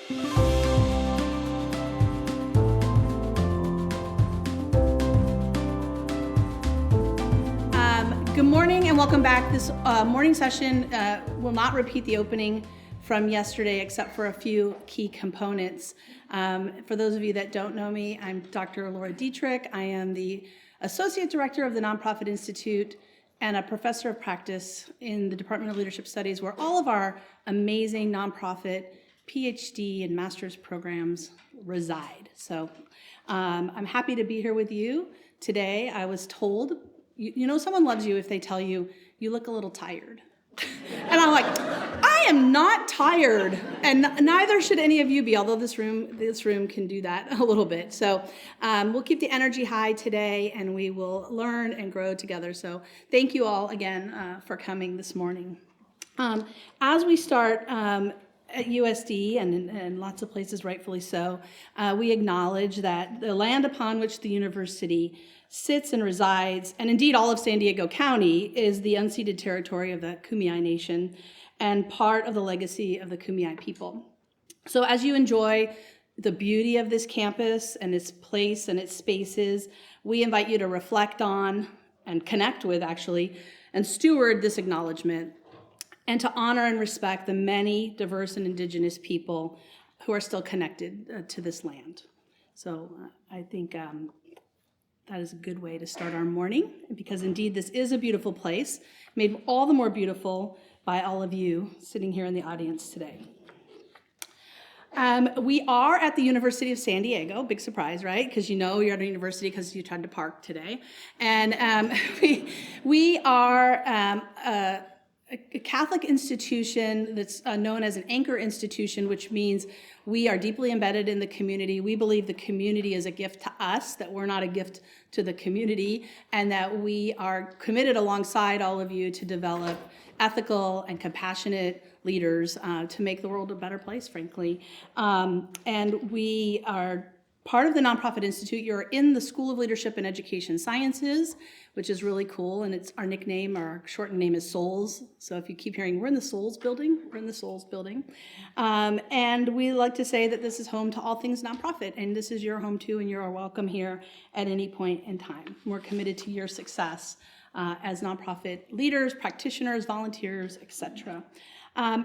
Good morning and welcome back. This morning session will not repeat the opening from yesterday except for a few key components. For those of you that don't know me, I'm Dr. Laura Deitrick. I am the Associate Director of the Nonprofit Institute and a Professor of Practice in the Department of Leadership Studies, where all of our amazing nonprofit PhD and master's programs reside. So I'm happy to be here with you today. I was told, you know someone loves you if they tell you, you look a little tired. And I'm like, I am not tired, and neither should any of you be, although this room can do that a little bit. So we'll keep the energy high today, and we will learn and grow together. So thank you all again for coming this morning. As we start at USD and lots of places rightfully so, we acknowledge that the land upon which the university sits and resides, and indeed all of San Diego County, is the unceded territory of the Kumeyaay Nation and part of the legacy of the Kumeyaay people. So as you enjoy the beauty of this campus and its place and its spaces, we invite you to reflect on and connect with, actually, and steward this acknowledgement, and to honor and respect the many diverse and indigenous people who are still connected to this land. So I think that is a good way to start our morning, because indeed this is a beautiful place, made all the more beautiful by all of you sitting here in the audience today. We are at the University of San Diego, big surprise, right? Because you know you're at a university because you tried to park today. And we are a Catholic institution that's known as an anchor institution, which means we are deeply embedded in the community. We believe the community is a gift to us, that we're not a gift to the community, and that we are committed alongside all of you to develop ethical and compassionate leaders to make the world a better place, frankly. And we are part of the Nonprofit Institute. You're in the School of Leadership and Education Sciences, which is really cool, and it's our nickname, our shortened name is SOLS. So if you keep hearing, we're in the SOLS building, we're in the SOLS building. And we like to say that this is home to all things nonprofit, and this is your home too, and you're welcome here at any point in time. We're committed to your success as nonprofit leaders, practitioners, volunteers, etc.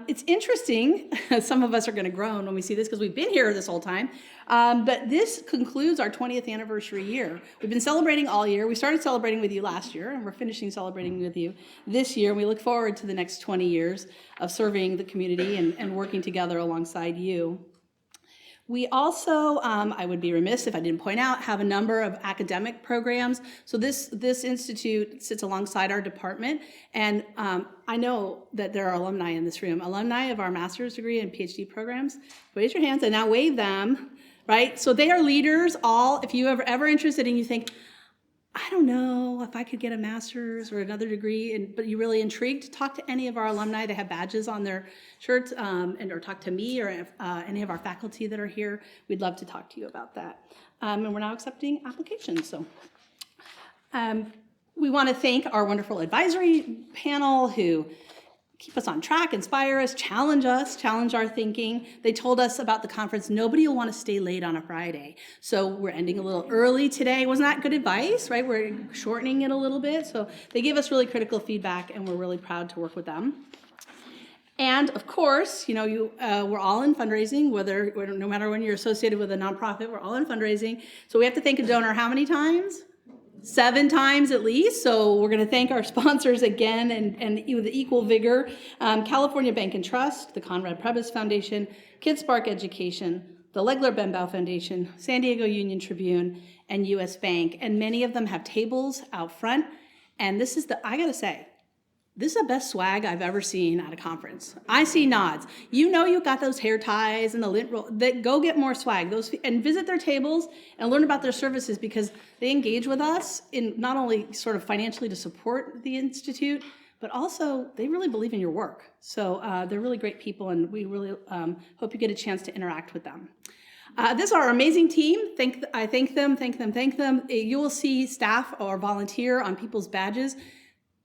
It's interesting, some of us are going to groan when we see this because we've been here this whole time, but this concludes our 20th anniversary year. We've been celebrating all year. We started celebrating with you last year, and we're finishing celebrating with you this year. We look forward to the next 20 years of serving the community and working together alongside you. We also, I would be remiss if I didn't point out, have a number of academic programs. So this institute sits alongside our department, and I know that there are alumni in this room, alumni of our master's degree and PhD programs. Raise your hands and now wave them, right? So they are leaders, all, if you are ever interested and you think, I don't know if I could get a master's or another degree, but you're really intrigued, talk to any of our alumni. They have badges on their shirts, or talk to me or any of our faculty that are here. We'd love to talk to you about that. And we're now accepting applications. So we want to thank our wonderful advisory panel who keep us on track, inspire us, challenge our thinking. They told us about the conference, nobody will want to stay late on a Friday. So we're ending a little early today. Wasn't that good advice, right? We're shortening it a little bit. So they gave us really critical feedback, and we're really proud to work with them. And of course, you know, we're all in fundraising, no matter when you're associated with a nonprofit, we're all in fundraising. So we have to thank a donor how many times? 7 times at least. So we're going to thank our sponsors again and with equal vigor. California Bank and Trust, the Conrad Prebys Foundation, KidSpark Education, the Legler Benbow Foundation, San Diego Union Tribune, and US Bank. And many of them have tables out front. And this is I got to say, this is the best swag I've ever seen at a conference. I see nods. You know you've got those hair ties and the lint roll. Go get more swag. And visit their tables and learn about their services, because they engage with us in not only sort of financially to support the Institute, but also they really believe in your work. So they're really great people, and we really hope you get a chance to interact with them. This is our amazing team. I thank them. You will see staff or volunteer on people's badges.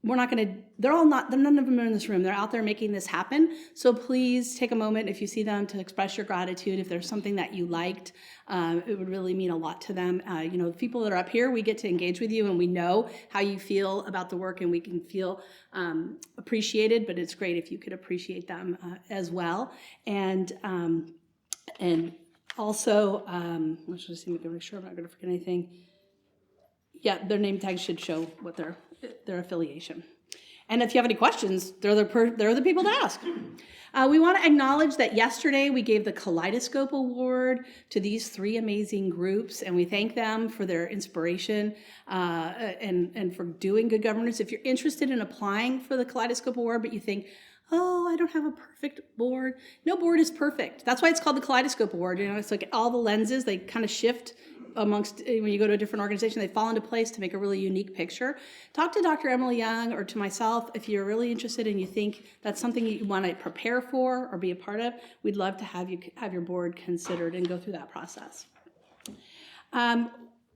none of them are in this room. They're out there making this happen. So please take a moment if you see them to express your gratitude. If there's something that you liked, it would really mean a lot to them. The people that are up here, we get to engage with you and we know how you feel about the work and we can feel appreciated, but it's great if you could appreciate them as well. And also, let's just see, make sure I'm not going to forget anything. Yeah, their name tags should show what their affiliation. And if you have any questions, they're the people to ask. We want to acknowledge that yesterday we gave the Kaleidoscope Award to these 3 amazing groups, and we thank them for their inspiration and for doing good governance. If you're interested in applying for the Kaleidoscope Award, but you think, oh, I don't have a perfect board. No board is perfect. That's why it's called the Kaleidoscope Award. It's like all the lenses, they kind of shift amongst, when you go to a different organization, they fall into place to make a really unique picture. Talk to Dr. Emily Young or to myself if you're really interested and you think that's something you want to prepare for or be a part of. We'd love to have your board considered and go through that process.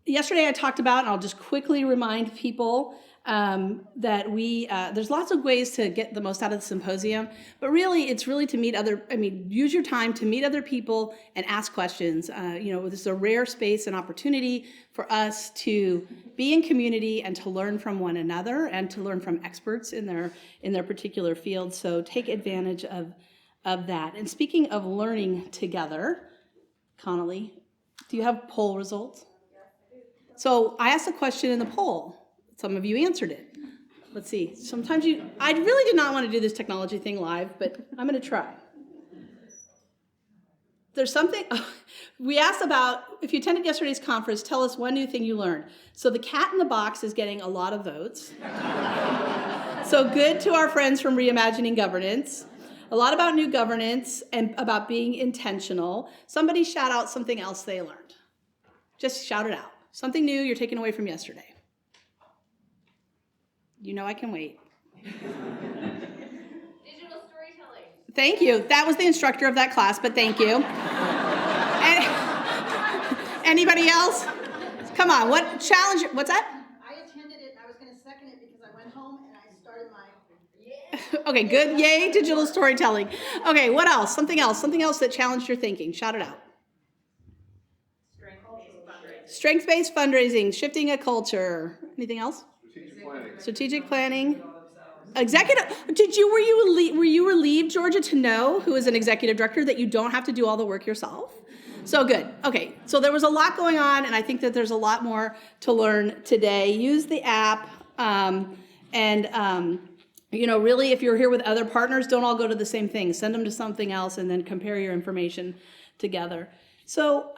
Yesterday I talked about, and I'll just quickly remind people, that there's lots of ways to get the most out of the symposium, but really it's really to use your time to meet other people and ask questions. This is a rare space and opportunity for us to be in community and to learn from one another and to learn from experts in their particular field. So take advantage of that. And speaking of learning together, Connolly, do you have poll results? So I asked a question in the poll. Some of you answered it. Let's see. I really did not want to do this technology thing live, but I'm going to try. There's something, we asked about, if you attended yesterday's conference, tell us one new thing you learned. So the cat in the box is getting a lot of votes. So good to our friends from Reimagining Governance. A lot about new governance and about being intentional. Somebody shout out something else they learned. Just shout it out. Something new you're taking away from yesterday. I can wait. Digital storytelling. Thank you. That was the instructor of that class, but thank you. Anybody else? Come on, what challenge? What's that? I attended it and I was going to second it because I went home and I started my... Okay, good. Yay, digital storytelling. Okay, what else? Something else that challenged your thinking. Shout it out. Strength-based fundraising, shifting a culture. Anything else? Strategic planning. Executive. Were you relieved, Georgia, to know, who is an executive director, that you don't have to do all the work yourself? So good. Okay. So there was a lot going on, and I think that there's a lot more to learn today. Use the app, really, if you're here with other partners, don't all go to the same thing. Send them to something else, and then compare your information together. So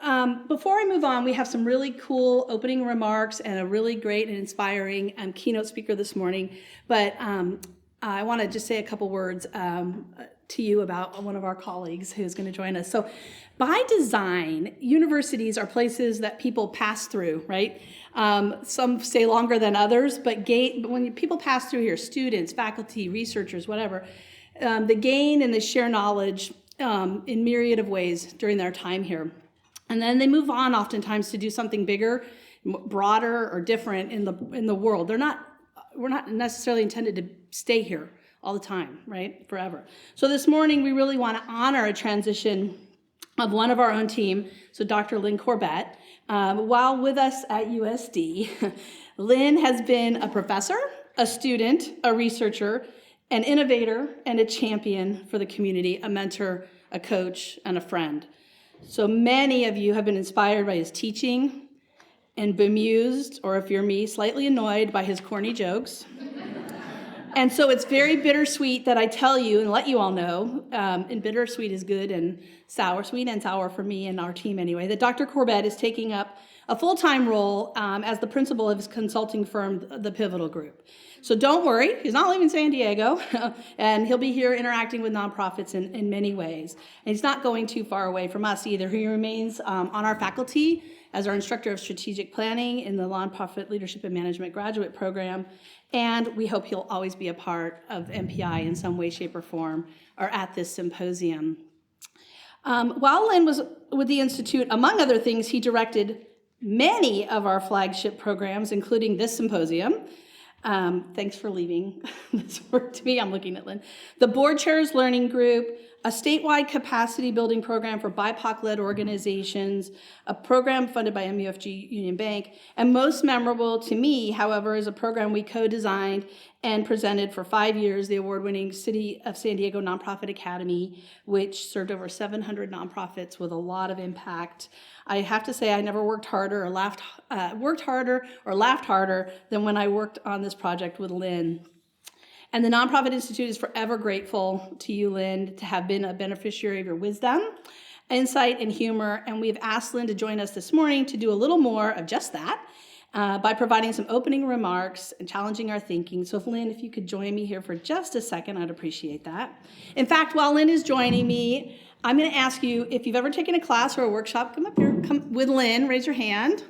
before I move on, we have some really cool opening remarks and a really great and inspiring keynote speaker this morning. But I want to just say a couple words to you about one of our colleagues who's going to join us. So by design, universities are places that people pass through, right? Some stay longer than others, but when people pass through here, students, faculty, researchers, whatever, they gain and they share knowledge in myriad of ways during their time here. And then they move on oftentimes to do something bigger, broader, or different in the world. We're not necessarily intended to stay here all the time, right? Forever. So this morning we really want to honor a transition of one of our own team, so Dr. Lynn Corbett. While with us at USD, Lynn has been a professor, a student, a researcher, an innovator, and a champion for the community, a mentor, a coach, and a friend. So many of you have been inspired by his teaching and bemused, or if you're me, slightly annoyed by his corny jokes. And so it's very bittersweet that I tell you and let you all know, and bittersweet is good and sour, sweet and sour for me and our team anyway, that Dr. Corbett is taking up a full-time role as the principal of his consulting firm, The Pivotal Group. So don't worry, he's not leaving San Diego, and he'll be here interacting with nonprofits in many ways. And he's not going too far away from us either. He remains on our faculty as our instructor of strategic planning in the Nonprofit Leadership and Management Graduate Program, and we hope he'll always be a part of MPI in some way, shape, or form, or at this symposium. While Lynn was with the Institute, among other things, he directed many of our flagship programs, including this symposium. Thanks for leaving this work to me. I'm looking at Lynn. The Board Chairs Learning Group, a statewide capacity building program for BIPOC-led organizations, a program funded by MUFG Union Bank, and most memorable to me, however, is a program we co-designed and presented for 5 years, the award-winning City of San Diego Nonprofit Academy, which served over 700 nonprofits with a lot of impact. I have to say I never worked harder or laughed harder than when I worked on this project with Lynn. And the Nonprofit Institute is forever grateful to you, Lynn, to have been a beneficiary of your wisdom, insight, and humor. And we've asked Lynn to join us this morning to do a little more of just that by providing some opening remarks and challenging our thinking. So Lynn, if you could join me here for just a second, I'd appreciate that. In fact, while Lynn is joining me, I'm going to ask you if you've ever taken a class or a workshop, come up here, come with Lynn, raise your hand.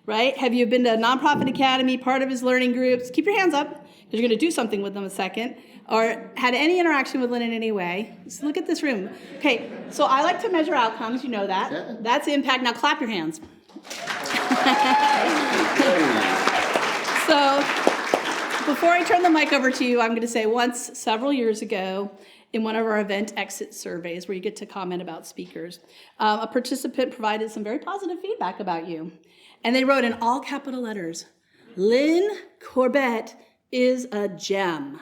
Right? Have you been to a Nonprofit Academy, part of his learning groups? Keep your hands up, because you're going to do something with them in a second. Or had any interaction with Lynn in any way? Just look at this room. Okay, so I like to measure outcomes, you know that. Yeah. That's impact. Now clap your hands. So before I turn the mic over to you, I'm going to say once, several years ago, in one of our event exit surveys where you get to comment about speakers, a participant provided some very positive feedback about you. And they wrote in all capital letters, Lynn Corbett is a gem.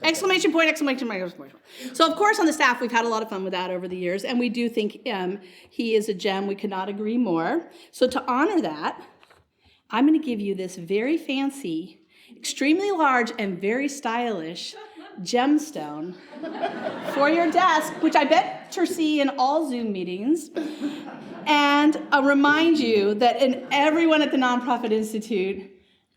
Exclamation point, exclamation point, exclamation point. So of course on the staff, we've had a lot of fun with that over the years, and we do think he is a gem. We could not agree more. So to honor that, I'm gonna give you this very fancy, extremely large and very stylish gemstone for your desk, which I bet you'll see in all Zoom meetings. And I'll remind you that in everyone at the Nonprofit Institute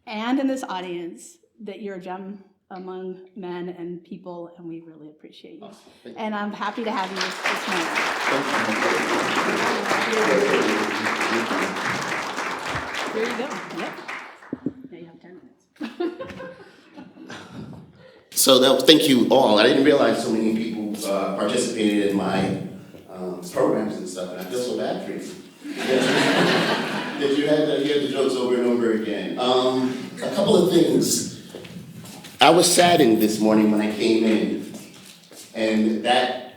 and in this audience, that you're a gem among men and people, and we really appreciate you. Awesome. And I'm happy to have you this morning. There you go. Yep. Now you have 10 minutes. So thank you all. I didn't realize so many people participated in my programs and stuff, and I feel so bad for you. That you had to hear the jokes over and over again. A couple of things. I was saddened this morning when I came in, and that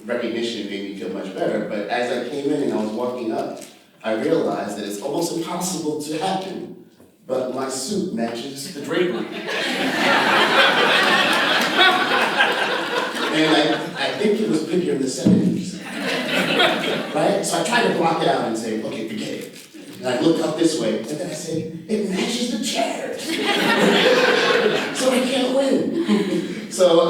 recognition made me feel much better. But as I came in and I was walking up, I realized that it's almost impossible to happen, but my suit matches the drapery. And I think it was pictured in the 70s. Right? So I tried to block it out and say, okay, forget it. And I looked up this way, and then I said, it matches the chairs. So I can't win. So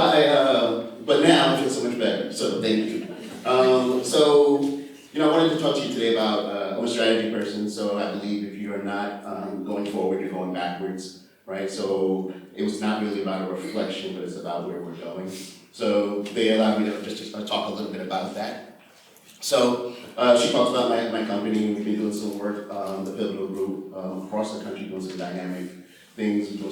but now I feel so much better, so thank you. I wanted to talk to you today about, I'm a strategy person, so I believe if you are not going forward, you're going backwards, right? So it was not really about a reflection, but it's about where we're going. So they allowed me to just talk a little bit about that. So she talked about my company. We've been doing some work, the Pivotal Group, across the country, doing some dynamic things, doing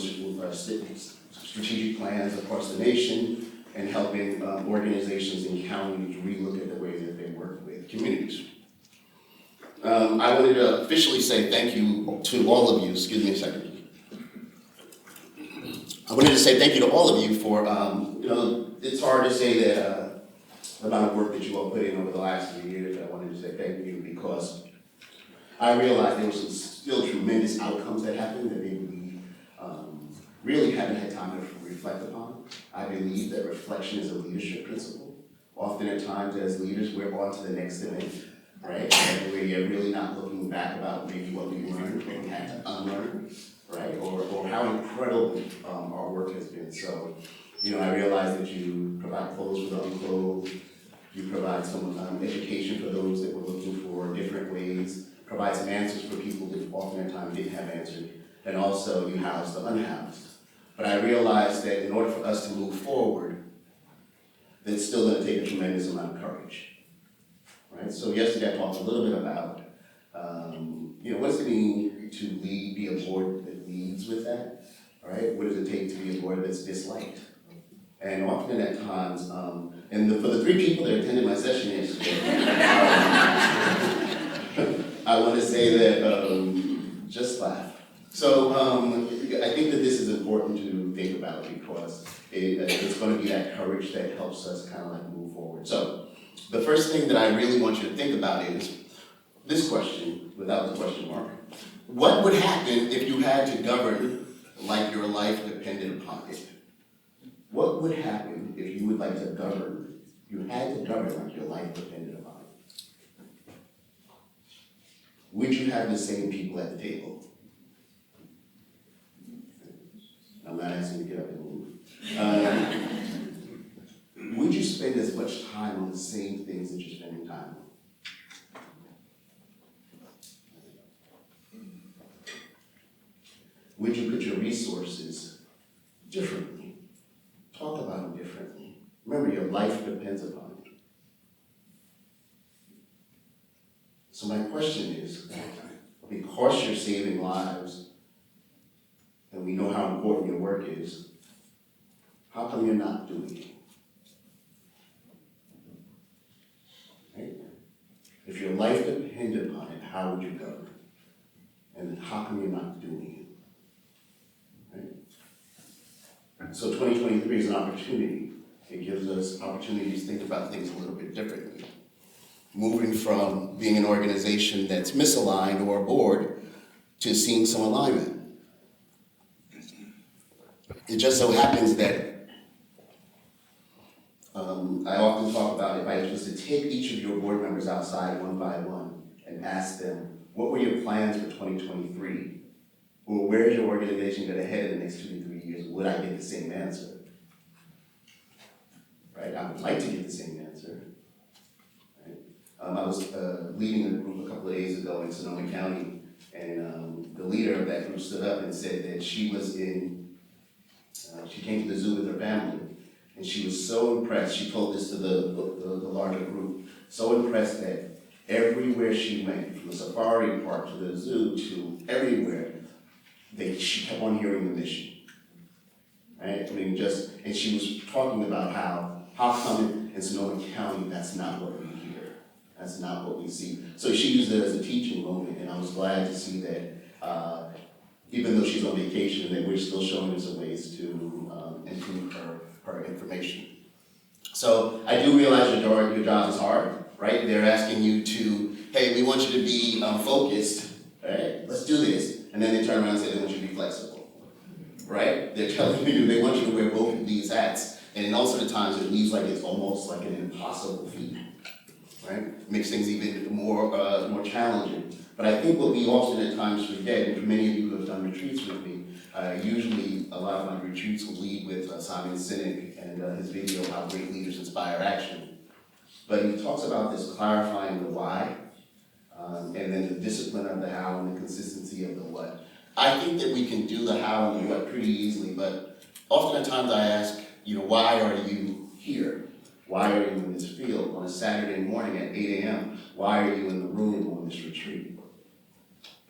strategic plans across the nation, and helping organizations and counties relook at the way that they work with communities. I wanted to officially say thank you to all of you. Excuse me a second. I wanted to say thank you to all of you for, it's hard to say that the amount of work that you all put in over the last 3 years. I wanted to say thank you because I realized there were some still tremendous outcomes that happened that maybe we really haven't had time to reflect upon. I believe that reflection is a leadership principle. Often at times as leaders, we're on to the next event, right? And we're really not looking back about maybe what we learned, what we had to unlearn, right? Or how incredible our work has been. So, I realize that you provide clothes for the unclothed, you provide some education for those that were looking for different ways, provide some answers for people that often at times didn't have answers, and also you house the unhoused. But I realized that in order for us to move forward, that's still going to take a tremendous amount of courage, right? So yesterday I talked a little bit about, what does it mean to lead, be a board that leads with that, right? What does it take to be a board that's disliked? And often at times, for the 3 people that attended my session yesterday, I want to say that just laugh. So I think that this is important to think about because it's going to be that courage that helps us kind of like move forward. So the first thing that I really want you to think about is this question, without the question mark. What would happen if you had to govern like your life depended upon it? What would happen if you would like to govern, you had to govern like your life depended upon it? Would you have the same people at the table? I'm not asking you to get up and move. Would you spend as much time on the same things that you're spending time on? Would you put your resources differently? Talk about them differently. Remember, your life depends upon it. So my question is, because you're saving lives, and we know how important your work is, how come you're not doing it? Right? If your life depended upon it, how would you govern? And how come you're not doing it? So 2023 is an opportunity. It gives us opportunities to think about things a little bit differently. Moving from being an organization that's misaligned or a board to seeing some alignment. It just so happens that I often talk about if I was to take each of your board members outside one by one and ask them, what were your plans for 2023? Or where's your organization going to head in the next 2 to 3 years? Would I get the same answer? Right? I would like to get the same answer. Right? I was leading a group a couple of days ago in Sonoma County, and the leader of that group stood up and said that she was she came to the zoo with her family, and she was so impressed. She told this to the larger group, so impressed that everywhere she went, from the safari park to the zoo to everywhere, she kept on hearing the mission, right? I mean, and she was talking about how come in Sonoma County, that's not what we hear. That's not what we see. So she used it as a teaching moment, and I was glad to see that even though she's on vacation, that we're still showing her some ways to improve her information. So I do realize your job is hard, right? They're asking you to, hey, we want you to be focused, right? Let's do this. And then they turn around and say they want you to be flexible, right? They're telling you they want you to wear both of these hats. And in most of the times it leaves like it's almost like an impossible feat, right? Makes things even more challenging. But I think what we often at times forget, and for many of you who have done retreats with me, usually a lot of my retreats will lead with Simon Sinek and his video, How Great Leaders Inspire Action. But he talks about this clarifying the why, and then the discipline of the how and the consistency of the what. I think that we can do the how and the what pretty easily, but often at times I ask, why are you here? Why are you in this field on a Saturday morning at 8 a.m.? Why are you in the room on this retreat?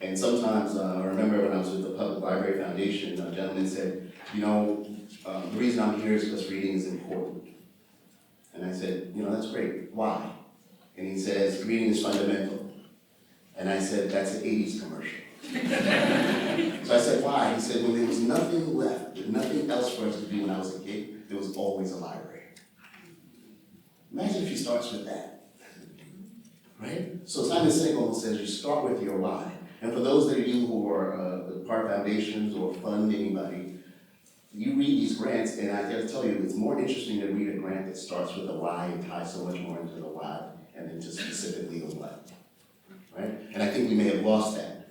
And sometimes, I remember when I was with the Public Library Foundation, a gentleman said, the reason I'm here is because reading is important. And I said, that's great. Why? And he says, reading is fundamental. And I said, that's an 80s commercial. So I said, why? He said, when there was nothing left, nothing else for us to do when I was a kid, there was always a library. Imagine if he starts with that, right? So Simon Sinek almost says you start with your why. And for those of you who are part foundations or fund anybody, you read these grants, and I gotta tell you, it's more interesting to read a grant that starts with the why and ties so much more into the why and then just specifically the what, right? And I think we may have lost that.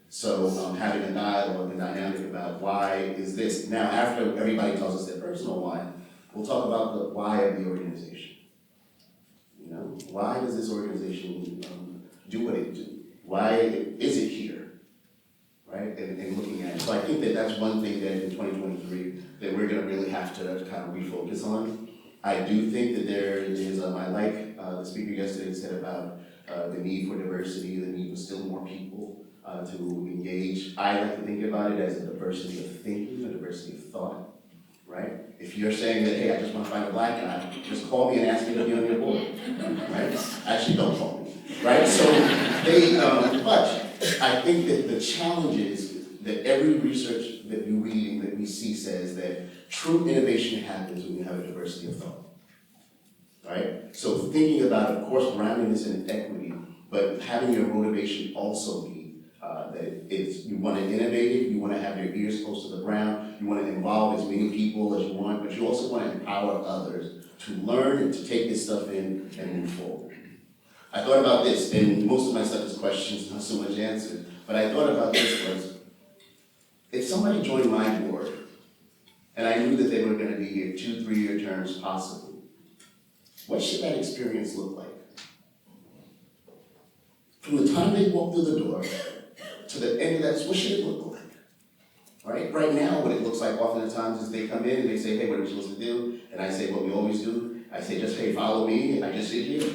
So having a dialogue and dynamic about why is this. Now, after everybody tells us their personal why, we'll talk about the why of the organization. Why does this organization do what it do? Why is it here, right? And looking at it. So I think that that's one thing that in 2023 that we're going to really have to kind of refocus on. I do think that there is, I like the speaker yesterday said about the need for diversity, the need for still more people to engage. I like to think about it as a diversity of thinking, a diversity of thought, right? If you're saying that, hey, I just want to find a black guy, just call me and ask me to be on your board, right? Actually, don't call me, right? So but I think that the challenge is that every research that you read and that we see says that true innovation happens when you have a diversity of thought. Right? So thinking about, of course, grounding this in equity, but having your motivation also be that it's, you want to innovate, you want to have your ears close to the ground, you want to involve as many people as you want, but you also want to empower others to learn and to take this stuff in and move forward. I thought about this, and most of my stuff is questions, not so much answers, but I thought about this was, if somebody joined my board, and I knew that they were going to be here 2, 3-year terms possibly, what should that experience look like? From the time they walk through the door to the end of that, what should it look like? Right now, what it looks like oftentimes is they come in and they say, hey, what are we supposed to do? And I say what we always do. I say, just, hey, follow me, and I just sit here,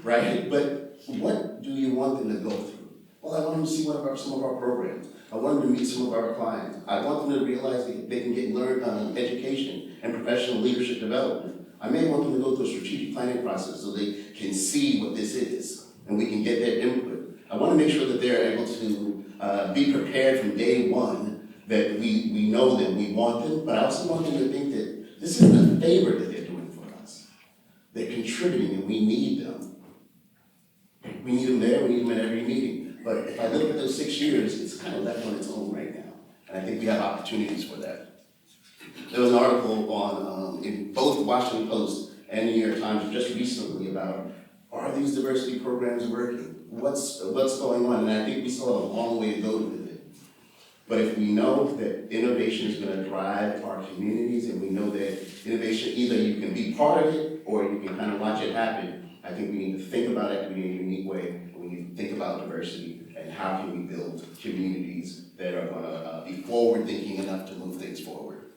right? But what do you want them to go through? Well, I want them to see some of our programs. I want them to meet some of our clients. I want them to realize that they can learn education and professional leadership development. I may want them to go through a strategic planning process so they can see what this is, and we can get their input. I want to make sure that they're able to be prepared from day one, that we know them, we want them, but I also want them to think that this isn't a favor that they're doing for us. They're contributing, and we need them. We need them there, we need them at every meeting. But if I look at those 6 years, it's kind of left on its own right now. And I think we have opportunities for that. There was an article on in both the Washington Post and the New York Times just recently about, are these diversity programs working? What's going on? And I think we still have a long way to go with it. But if we know that innovation is going to drive our communities, and we know that innovation, either you can be part of it or you can kind of watch it happen, I think we need to think about equity in a unique way, and we need to think about diversity and how can we build communities that are going to be forward-thinking enough to move things forward.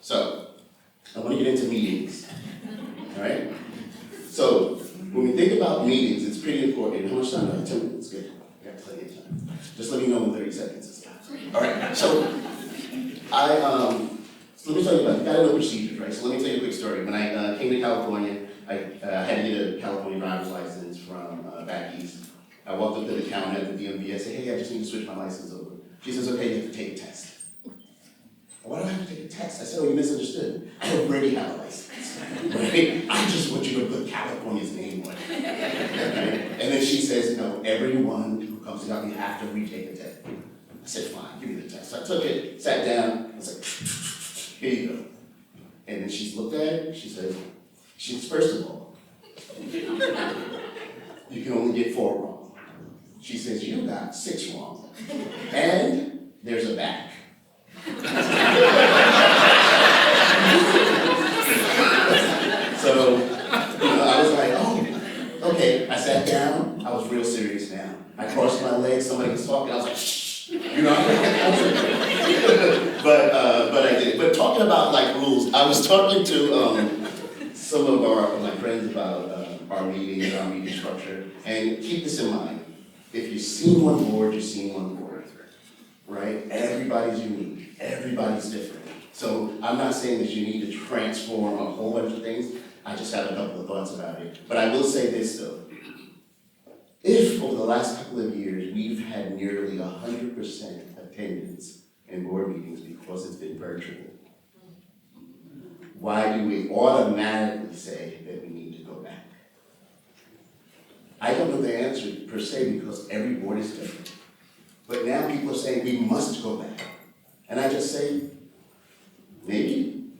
So, I want to get into meetings, all right? So, when we think about meetings, it's pretty important. How much time do I have? 10 minutes? Good. I got plenty of time. Just let me know when 30 seconds is up. All right, so let me tell you about, you gotta know procedures, right? So let me tell you a quick story. When I came to California, I had to get a California driver's license from back east. I walked up to the counter at the DMV, I said, hey, I just need to switch my license over. She says, okay, you have to take a test. Why do I have to take a test? I said, oh, you misunderstood. I already have a license, right? I just want you to put California's name on it, right? And then she says, no, everyone who comes to you have to retake a test. I said, fine, give me the test. So I took it, sat down, I was like, here you go. And then she looked at it, she says, first of all, you can only get 4 wrong. She says, you got 6 wrong. And there's a back. So, I was like, oh, okay. I sat down, I was real serious now. I crossed my legs, somebody was talking, I was like, shh, but I did. But talking about like rules, I was talking to some of my friends about our meeting and our meeting structure, and keep this in mind. If you've seen one board, you've seen one board, right? Everybody's unique, everybody's different. So I'm not saying that you need to transform a whole bunch of things. I just have a couple of thoughts about it. But I will say this though. If over the last couple of years, we've had nearly 100% attendance in board meetings because it's been virtual, why do we automatically say that we need to go back? I don't know the answer per se because every board is different. But now people are saying we must go back. And I just say, maybe,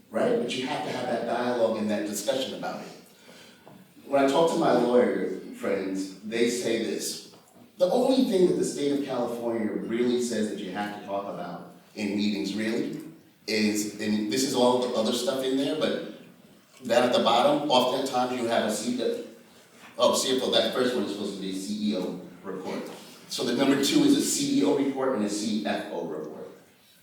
right? But you have to have that dialogue and that discussion about it. When I talk to my lawyer friends, they say this. The only thing that the state of California really says that you have to talk about in meetings really is, and this is all the other stuff in there, but that at the bottom, oftentimes you have a CFO, that first one is supposed to be a CEO report. So the number 2 is a CEO report and a CFO report.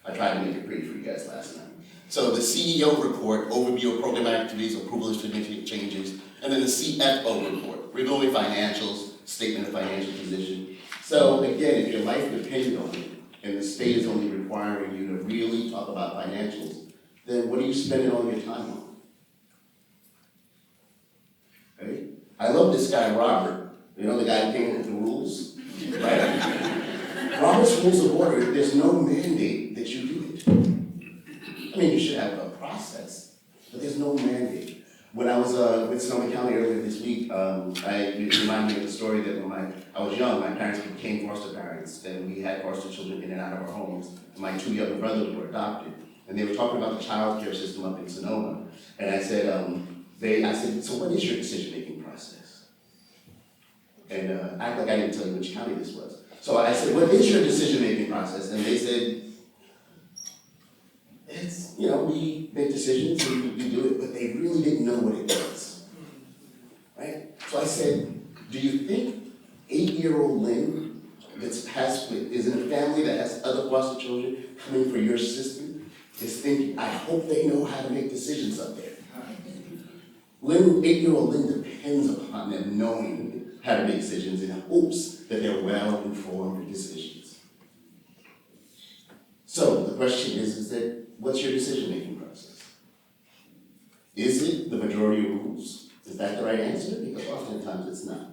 I tried to make it pretty for you guys last night. So the CEO report, overview of program activities, approval of significant changes, and then the CFO report, reviewing financials, statement of financial position. So again, if your life depended on it, and the state is only requiring you to really talk about financials, then what are you spending all your time on? Right? I love this guy, Robert. You know, the guy who came up with the rules, right? Robert's Rules of Order, there's no mandate that you do it. I mean, you should have a process, but there's no mandate. When I was with Sonoma County earlier this week, it reminded me of the story that when I was young, my parents became foster parents, and we had foster children in and out of our homes. And my 2 younger brothers were adopted, and they were talking about the child care system up in Sonoma. And I said, so what is your decision-making process? And act like I didn't tell you which county this was. So I said, what is your decision-making process? And they said, it's, we make decisions and we do it, but they really didn't know what it was, right? So I said, do you think 8-year-old Lynn is in a family that has other foster children coming for your system is thinking, I hope they know how to make decisions up there? 8-year-old Lynn depends upon them knowing how to make decisions in hopes that they're well-informed decisions. So the question is that what's your decision-making process? Is it the majority rules? Is that the right answer? Because oftentimes it's not.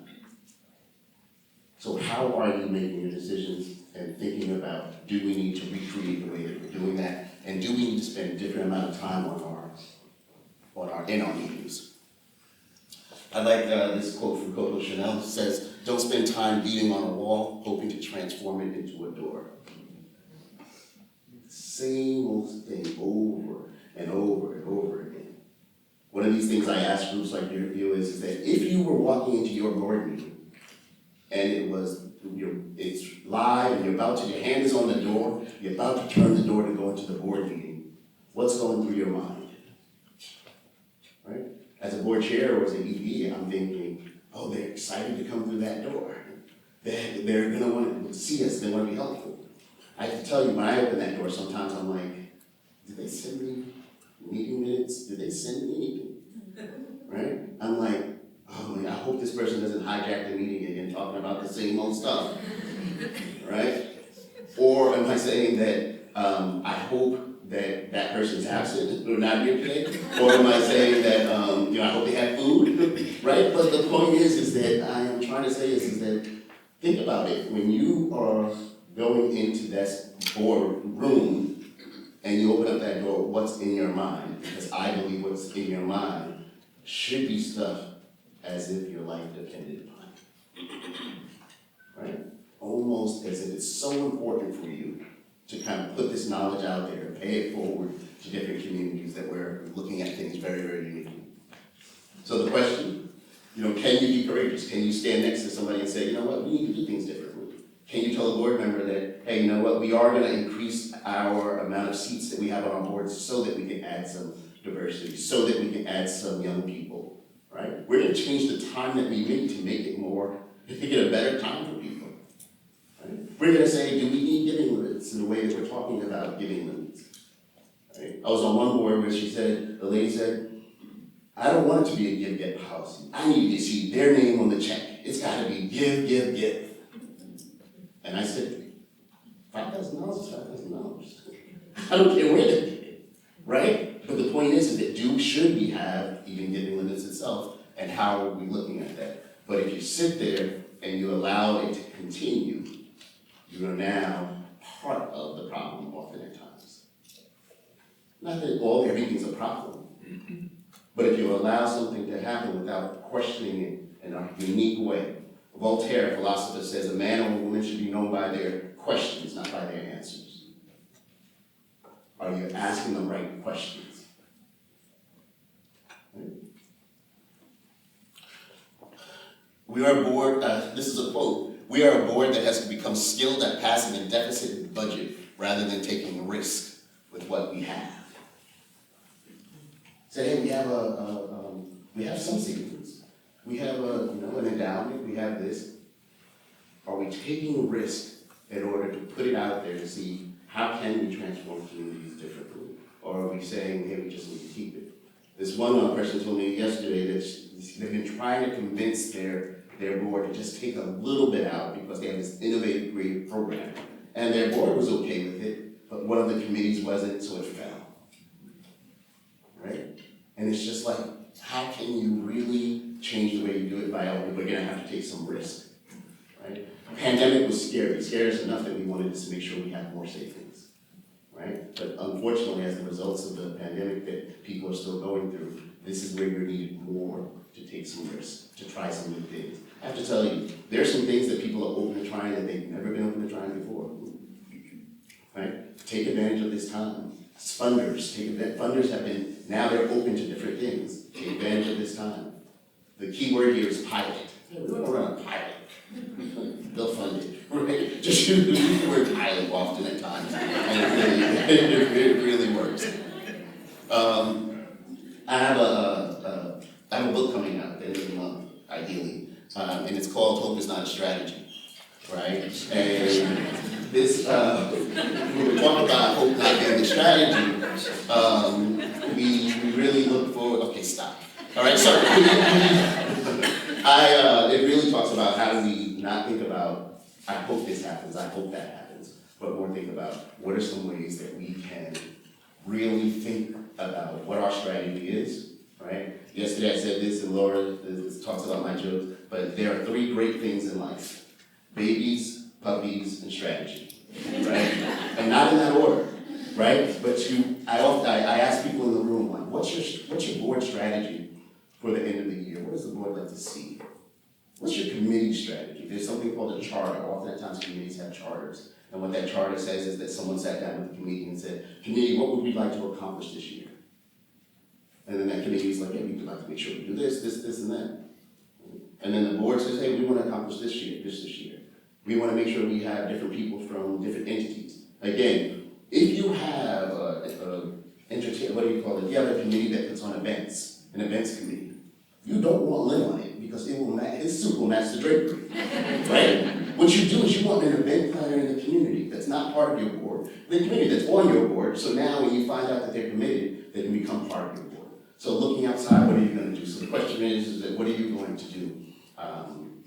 So how are you making your decisions and thinking about, do we need to recreate the way that we're doing that? And do we need to spend a different amount of time in our meetings? I like this quote from Coco Chanel. It says, don't spend time beating on a wall, hoping to transform it into a door. Same old thing over and over and over again. One of these things I ask groups like you is that if you were walking into your board meeting and it's live and your hand is on the door, you're about to turn the door to go into the board meeting, what's going through your mind? Right? As a board chair or as an ED, I'm thinking, oh, they're excited to come through that door. They're going to want to see us, they want to be helpful. I have to tell you, when I open that door, sometimes I'm like, did they send me meeting minutes? Did they send me anything? Right? I'm like, oh man, I hope this person doesn't hijack the meeting again talking about the same old stuff. Right? Or am I saying that I hope that that person's absent or not here today? Or am I saying that I hope they have food? Right? But the point is that I am trying to say is that think about it. When you are going into that board room and you open up that door, what's in your mind? Because I believe what's in your mind should be stuff as if your life depended upon it. Right? Almost as if it's so important for you to kind of put this knowledge out there and pay it forward to different communities that we're looking at things very, very uniquely. So the question, can you be courageous? Can you stand next to somebody and say, you know what, we need to do things differently? Can you tell a board member that, hey, you know what, we are going to increase our amount of seats that we have on our boards so that we can add some diversity, so that we can add some young people, right? We're going to change the time that we make to make it a better time for people, right? We're going to say, do we need giving limits in the way that we're talking about giving limits, right? I was on one board where the lady said, I don't want it to be a give-get policy. I need to see their name on the check. It's got to be give, give, give. And I said, $5,000 is $5,000. I don't care where they get it, right? But the point is that should we have even giving limits itself, and how are we looking at that? But if you sit there and you allow it to continue, you are now part of the problem often at times. Not that everything's a problem, but if you allow something to happen without questioning it in a unique way. Voltaire, a philosopher, says a man or a woman should be known by their questions, not by their answers. Are you asking the right questions? Right? We are a board, this is a quote, we are a board that has become skilled at passing a deficit budget rather than taking a risk with what we have. Say, hey, we have some savings. We have an endowment, we have this. Are we taking a risk in order to put it out there to see how can we transform communities differently? Or are we saying, hey, we just need to keep it? This one person told me yesterday that they've been trying to convince their board to just take a little bit out because they have this innovative, creative program. And their board was okay with it, but one of the committees wasn't, so it fell. Right? And it's just like, how can you really change the way you do it by, we're gonna have to take some risk, right? The pandemic was scary, scared us enough that we wanted to make sure we had more savings, right? But unfortunately, as the results of the pandemic that people are still going through, this is where you're needed more to take some risks, to try some new things. I have to tell you, there are some things that people are open to trying that they've never been open to trying before, right? Take advantage of this time. Funders, funders have been, now they're open to different things. Take advantage of this time. The key word here is pilot. Hey, we want to run a pilot. They'll fund it, right? Just use the word pilot often at times, and it really works. I have a book coming out at the end of the month, ideally, and it's called Hope is Not a Strategy, right? And this, when we talk about hope not being a strategy, we really look forward, okay, stop. All right, so it really talks about how do we not think about, I hope this happens, I hope that happens, but more think about what are some ways that we can really think about what our strategy is, right? Yesterday I said this, and Laura this talks about my jokes, but there are 3 great things in life: babies, puppies, and strategy, right? And not in that order, right? But I ask people in the room, like, what's your board strategy for the end of the year? What does the board like to see? What's your committee strategy? There's something called a charter. Oftentimes committees have charters. And what that charter says is that someone sat down with the committee and said, committee, what would we like to accomplish this year? And then that committee is like, hey, we'd like to make sure we do this, and that. And then the board says, hey, we want to accomplish this year. We want to make sure we have different people from different entities. Again, if you have what do you call it? If you have a committee that puts on events, an events committee, you don't want Lynn on it because his suit will match the drapery, right? What you do is you want an event planner in the community that's not part of your board, the community that's on your board, so now when you find out that they're committed, they can become part of your board. So looking outside, what are you going to do? So the question is that what are you going to do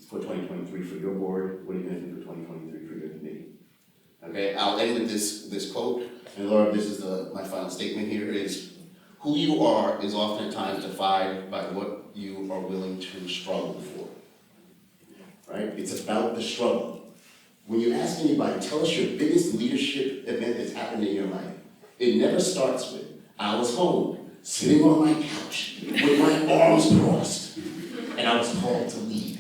for 2023 for your board? What are you going to do for 2023 for your committee? Okay, I'll end with this quote, and Laura, this is my final statement here, is who you are is often at times defined by what you are willing to struggle for, right? It's about the struggle. When you ask anybody, tell us your biggest leadership event that's happened in your life, it never starts with, I was home, sitting on my couch, with my arms crossed, and I was called to lead.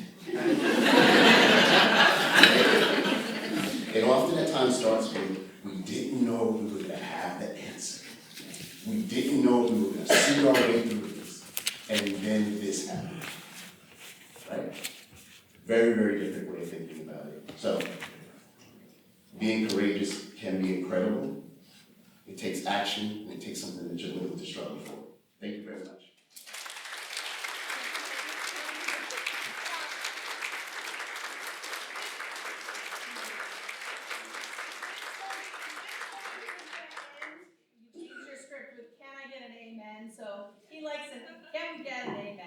It often at times starts with, we didn't know we were going to have the answer. We didn't know we were going to see our way through this, and then this happened, right? Very, very different way of thinking about it. So, being courageous can be incredible. It takes action, and it takes something that you're willing to struggle for. Thank you very much. So he likes it. Can we get an amen?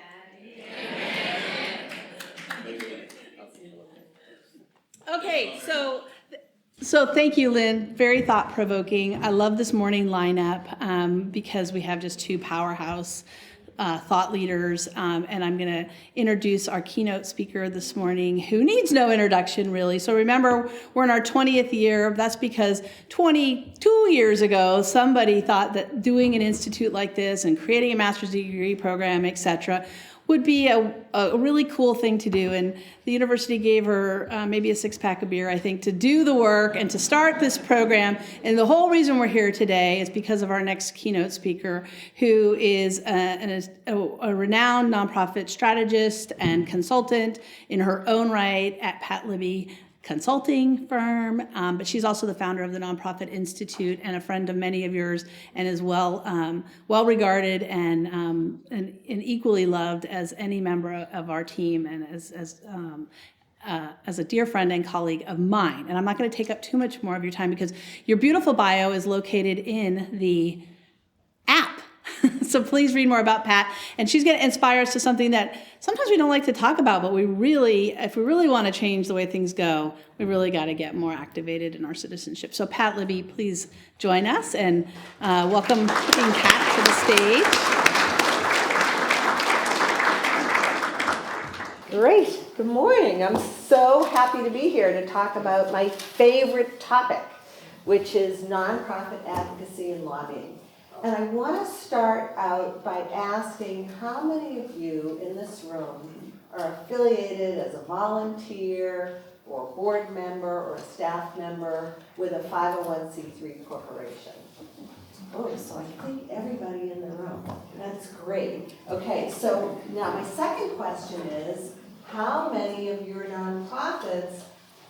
Okay, so thank you, Lynn. Very thought-provoking. I love this morning lineup because we have just 2 powerhouse thought leaders, and I'm going to introduce our keynote speaker this morning, who needs no introduction, really. So remember, we're in our 20th year. That's because 22 years ago, somebody thought that doing an institute like this and creating a master's degree program, etc., would be a really cool thing to do. And the university gave her maybe a 6-pack of beer, I think, to do the work and to start this program. And the whole reason we're here today is because of our next keynote speaker, who is a renowned nonprofit strategist and consultant in her own right at Pat Libby consulting firm, but she's also the founder of the Nonprofit Institute and a friend of many of yours, and is well regarded and equally loved as any member of our team, and as a dear friend and colleague of mine. And I'm not going to take up too much more of your time because your beautiful bio is located in the app. So please read more about Pat. And she's going to inspire us to something that sometimes we don't like to talk about, but if we really want to change the way things go, we really got to get more activated in our citizenship. So Pat Libby, please join us, and welcome Pat to the stage. Great. Good morning. I'm so happy to be here to talk about my favorite topic, which is nonprofit advocacy and lobbying. And I want to start out by asking how many of you in this room are affiliated as a volunteer or a board member or a staff member with a 501c3 corporation? Oh, so I think everybody in the room. That's great. Okay, so now my second question is, how many of your nonprofits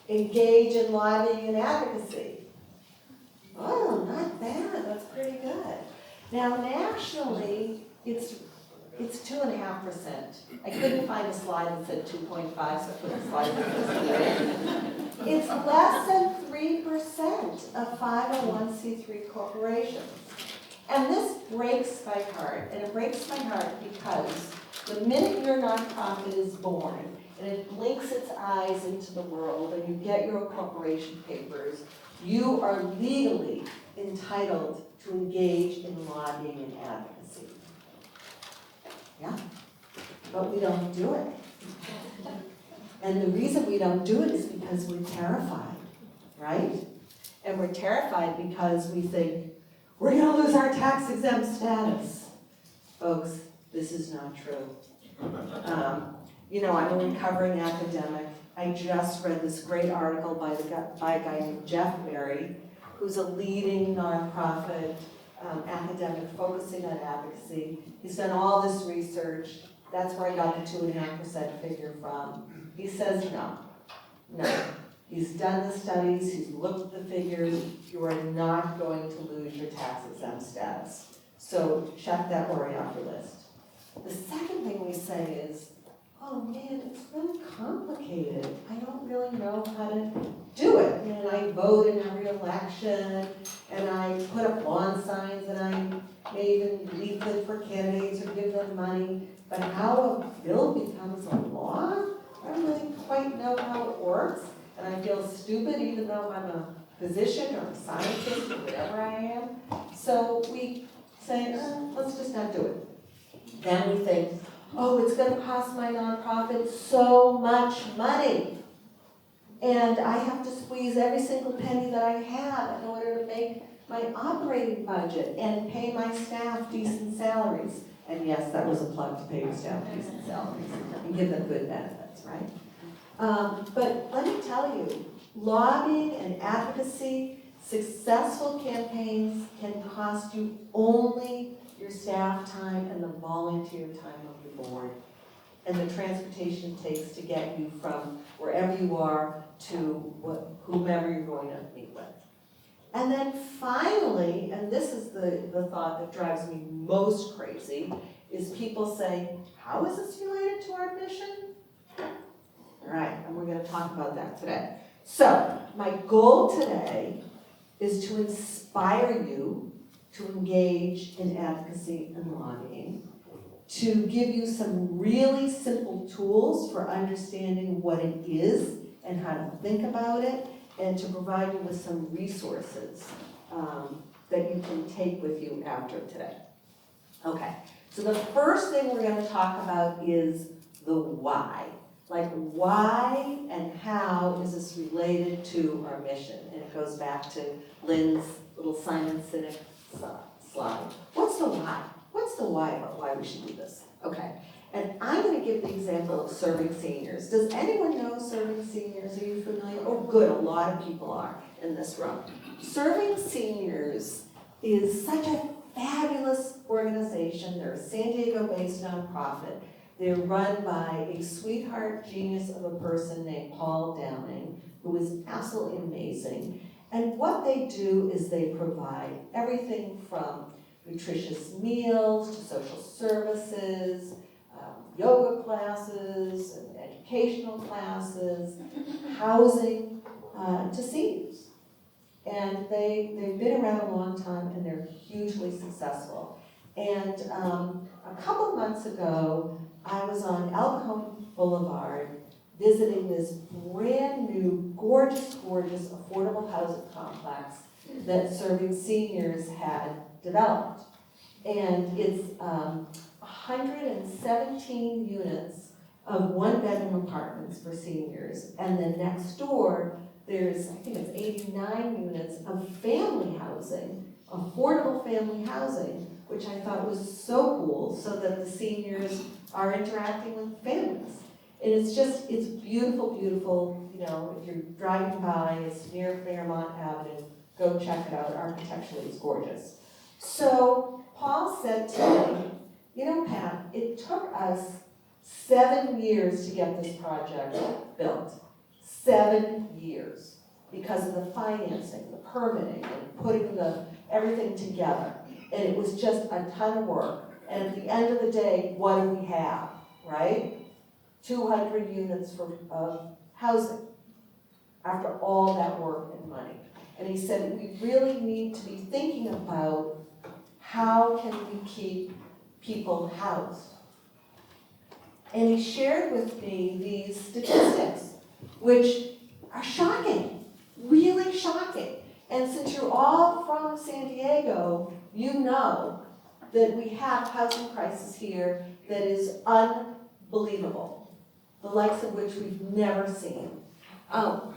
engage in lobbying and advocacy? Oh, not bad. That's pretty good. Now, nationally, it's 2.5%. I couldn't find a slide that said 2.5, so I put a slide that said it's less than 3% of 501c3 corporations. And this breaks my heart, and it breaks my heart because the minute your nonprofit is born and it blinks its eyes into the world and you get your corporation papers, you are legally entitled to engage in lobbying and advocacy. Yeah, but we don't do it. And the reason we don't do it is because we're terrified, right? And we're terrified because we think, we're gonna lose our tax-exempt status. Folks, this is not true. You know, I'm a recovering academic. I just read this great article by a guy named Jeff Berry, who's a leading nonprofit academic focusing on advocacy. He's done all this research. That's where I got the 2.5% figure from. He says no. He's done the studies, he's looked at the figures. You are not going to lose your tax-exempt status. So check that worry off your list. The second thing we say is, oh man, it's really complicated. I don't really know how to do it. And I vote in every election, and I put up lawn signs, and I may even leaflet for candidates or give them money. But how a bill becomes a law, I don't really quite know how it works. And I feel stupid even though I'm a physician or a scientist or whatever I am. So we say, let's just not do it. Then we think, oh, it's going to cost my nonprofit so much money. And I have to squeeze every single penny that I have in order to make my operating budget and pay my staff decent salaries. And yes, that was a plug to pay your staff decent salaries and give them good benefits, right? But let me tell you, lobbying and advocacy, successful campaigns can cost you only your staff time and the volunteer time of the board and the transportation it takes to get you from wherever you are to whomever you're going to meet with. And then finally, and this is the thought that drives me most crazy, is people say, how is this related to our mission? All right, and we're going to talk about that today. So, my goal today is to inspire you to engage in advocacy and lobbying, to give you some really simple tools for understanding what it is and how to think about it, and to provide you with some resources that you can take with you after today. Okay, so the first thing we're going to talk about is the why. Like, why and how is this related to our mission? And it goes back to Lynn's little Simon Sinek slide. What's the why? What's the why about why we should do this? Okay, and I'm going to give the example of serving seniors. Does anyone know serving seniors? Are you familiar? Oh, good, a lot of people are in this room. Serving seniors is such a fabulous organization. They're a San Diego-based nonprofit. They're run by a sweetheart genius of a person named Paul Downing, who is absolutely amazing. And what they do is they provide everything from nutritious meals to social services, yoga classes, and educational classes, housing to seniors. And they've been around a long time, and they're hugely successful. And a couple of months ago, I was on El Cajon Boulevard visiting this brand new, gorgeous, gorgeous affordable housing complex that Serving Seniors had developed. And it's 117 units of one-bedroom apartments for seniors, and then next door, there's, I think it's 89 units of family housing, affordable family housing, which I thought was so cool, so that the seniors are interacting with families. And it's just, it's beautiful, beautiful, you know, if you're driving by, it's near Fairmont Avenue, go check it out, architecturally it's gorgeous. So Paul said to me, you know, Pat, it took us 7 years to get this project built. 7 years, because of the financing, the permitting, and putting everything together. And it was just a ton of work. And at the end of the day, what do we have, right? 200 units of housing after all that work and money. And he said, we really need to be thinking about how can we keep people housed. And he shared with me these statistics, which are shocking, really shocking. And since you're all from San Diego, you know that we have housing crisis here that is unbelievable, the likes of which we've never seen.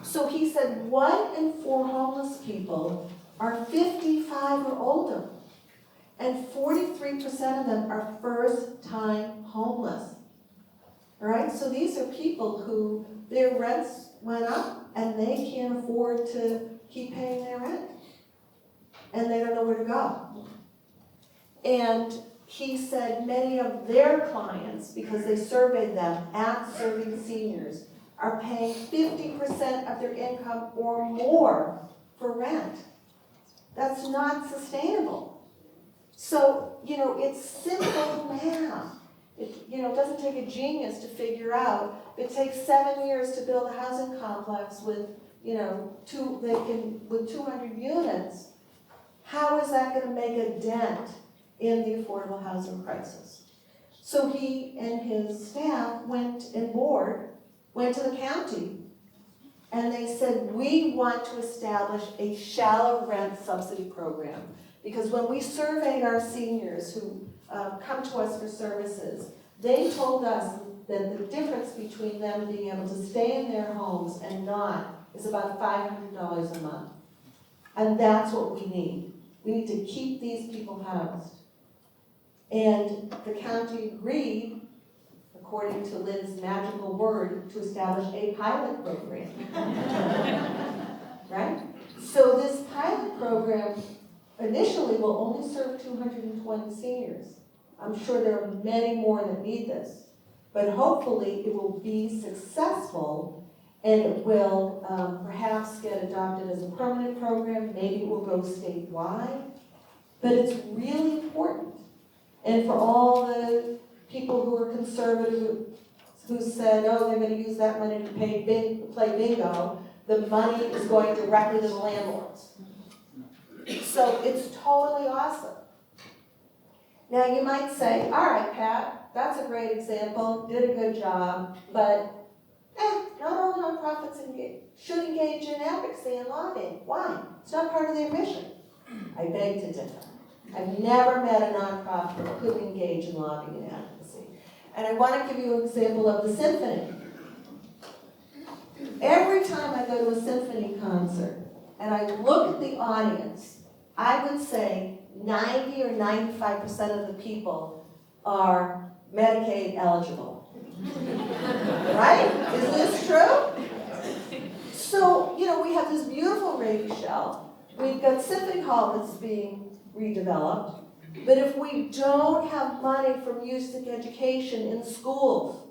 So he said 1 in 4 homeless people are 55 or older, and 43% of them are first-time homeless. All right, so these are people who their rents went up and they can't afford to keep paying their rent, and they don't know where to go. And he said many of their clients, because they surveyed them at Serving Seniors, are paying 50% of their income or more for rent. That's not sustainable. So, you know, it's simple math. It doesn't take a genius to figure out. It takes 7 years to build a housing complex with, with 200 units. How is that going to make a dent in the affordable housing crisis? So he and his staff went to the county, and they said, we want to establish a shallow rent subsidy program. Because when we surveyed our seniors who come to us for services, they told us that the difference between them being able to stay in their homes and not is about $500 a month. And that's what we need. We need to keep these people housed. And the county agreed, according to Lynn's magical word, to establish a pilot program. Right? So this pilot program initially will only serve 220 seniors. I'm sure there are many more that need this, but hopefully it will be successful and it will perhaps get adopted as a permanent program. Maybe it will go statewide, but it's really important. And for all the people who are conservative, who said, oh, they're going to use that money to play bingo, the money is going directly to the landlords. So it's totally awesome. Now you might say, all right, Pat, that's a great example, did a good job, but not all nonprofits should engage in advocacy and lobbying. Why? It's not part of their mission. I beg to differ. I've never met a nonprofit that could engage in lobbying and advocacy. And I want to give you an example of the symphony. Every time I go to a symphony concert and I look at the audience, I would say 90 or 95% of the people are Medicaid eligible. Right? Is this true? So, we have this beautiful radio shell. We've got Symphony Hall that's being redeveloped. But if we don't have money for music education in schools,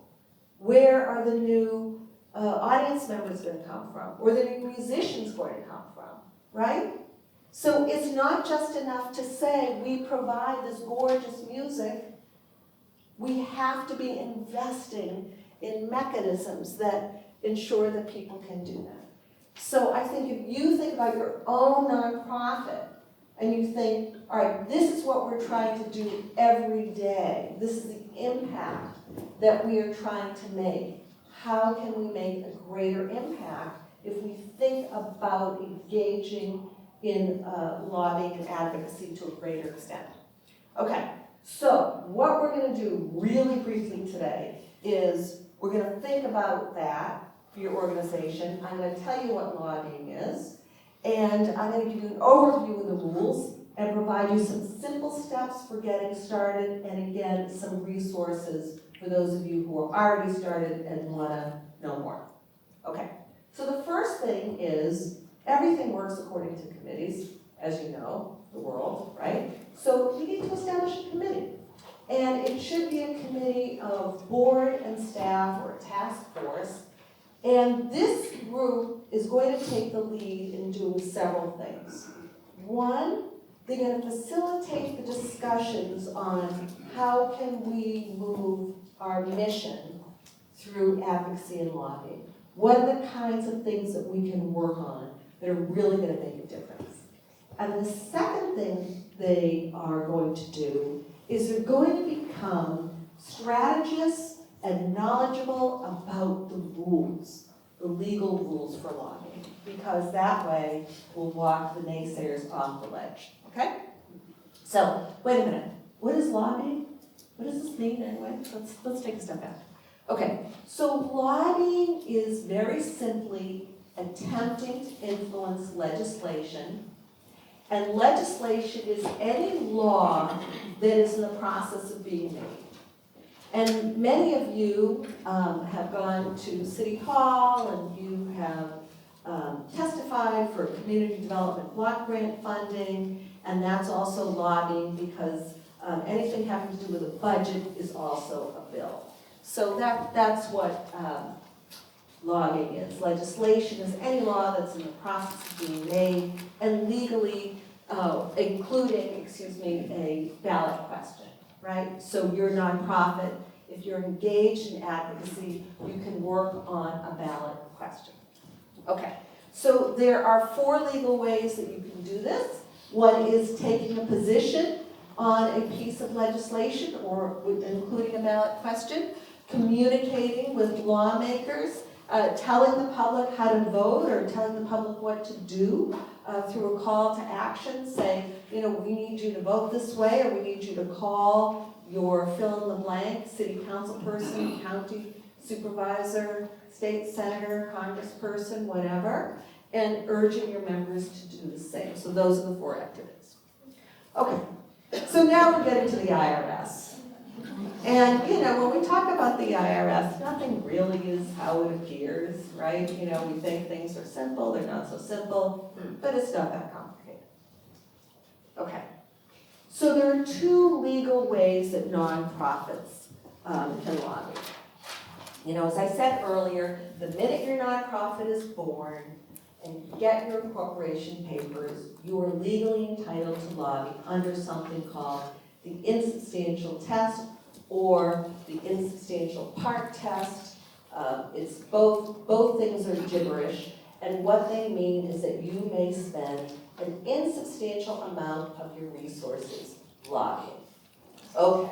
where are the new audience members going to come from? Or the new musicians going to come from? Right? So it's not just enough to say we provide this gorgeous music. We have to be investing in mechanisms that ensure that people can do that. So I think if you think about your own nonprofit and you think, all right, this is what we're trying to do every day. This is the impact that we are trying to make. How can we make a greater impact if we think about engaging in lobbying and advocacy to a greater extent? Okay, so what we're going to do really briefly today is We're going to think about that for your organization. I'm going to tell you what lobbying is, and I'm going to give you an overview of the rules and provide you some simple steps for getting started, and again, some resources for those of you who are already started and want to know more. Okay, so the first thing is everything works according to committees, as you know, the world, right? So you need to establish a committee. And it should be a committee of board and staff or a task force. And this group is going to take the lead in doing several things. One, they're going to facilitate the discussions on how can we move our mission through advocacy and lobbying. What are the kinds of things that we can work on that are really going to make a difference? And the second thing they are going to do is they're going to become strategists and knowledgeable about the rules, the legal rules for lobbying, because that way we'll walk the naysayers off the ledge, okay? So, wait a minute, what is lobbying? What does this mean anyway? Let's take a step back. Okay, so lobbying is very simply attempting to influence legislation. And legislation is any law that is in the process of being made. And many of you have gone to City Hall and you have testified for community development block grant funding, and that's also lobbying because anything having to do with a budget is also a bill. So that's what lobbying is. Legislation is any law that's in the process of being made and legally including, a ballot question, right? So your nonprofit, if you're engaged in advocacy, you can work on a ballot question. Okay, so there are 4 legal ways that you can do this. One is taking a position on a piece of legislation or including a ballot question, communicating with lawmakers, telling the public how to vote or telling the public what to do through a call to action, saying, we need you to vote this way, or we need you to call your fill in the blank, city council person, county supervisor, state senator, congressperson, whatever, and urging your members to do the same. So those are the 4 activities. Okay, so now we're getting to the IRS. And, when we talk about the IRS, nothing really is how it appears, right? We think things are simple, they're not so simple, but it's not that complicated. Okay, so there are 2 legal ways that nonprofits can lobby. As I said earlier, the minute your nonprofit is born and you get your incorporation papers, you are legally entitled to lobby under something called the insubstantial test or the insubstantial part test. It's both things are gibberish, and what they mean is that you may spend an insubstantial amount of your resources lobbying. Okay,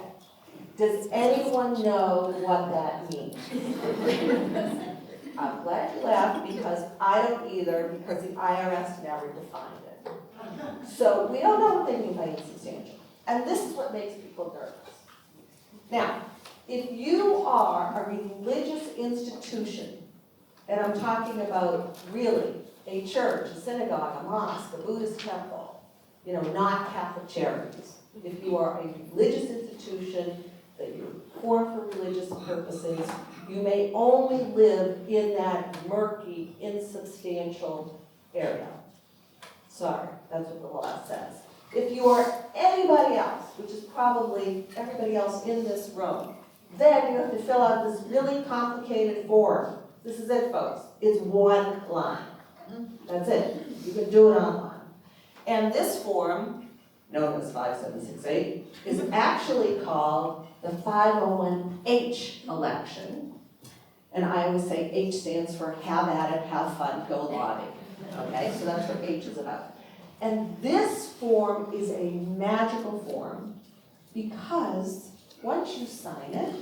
does anyone know what that means? I'm glad you laughed because I don't either, because the IRS never defined it. So we don't know what they mean by insubstantial. And this is what makes people nervous. Now, if you are a religious institution, and I'm talking about really a church, a synagogue, a mosque, a Buddhist temple, not Catholic charities. If you are a religious institution that you're formed for religious purposes, you may only live in that murky, insubstantial area. Sorry, that's what the law says. If you are anybody else, which is probably everybody else in this room, then you have to fill out this really complicated form. This is it, folks. It's 1 line. That's it. You can do it online. And this form, known as 5768, is actually called the 501H election. And I always say H stands for have at it, have fun, go lobby. Okay, so that's what H is about. And this form is a magical form because once you sign it,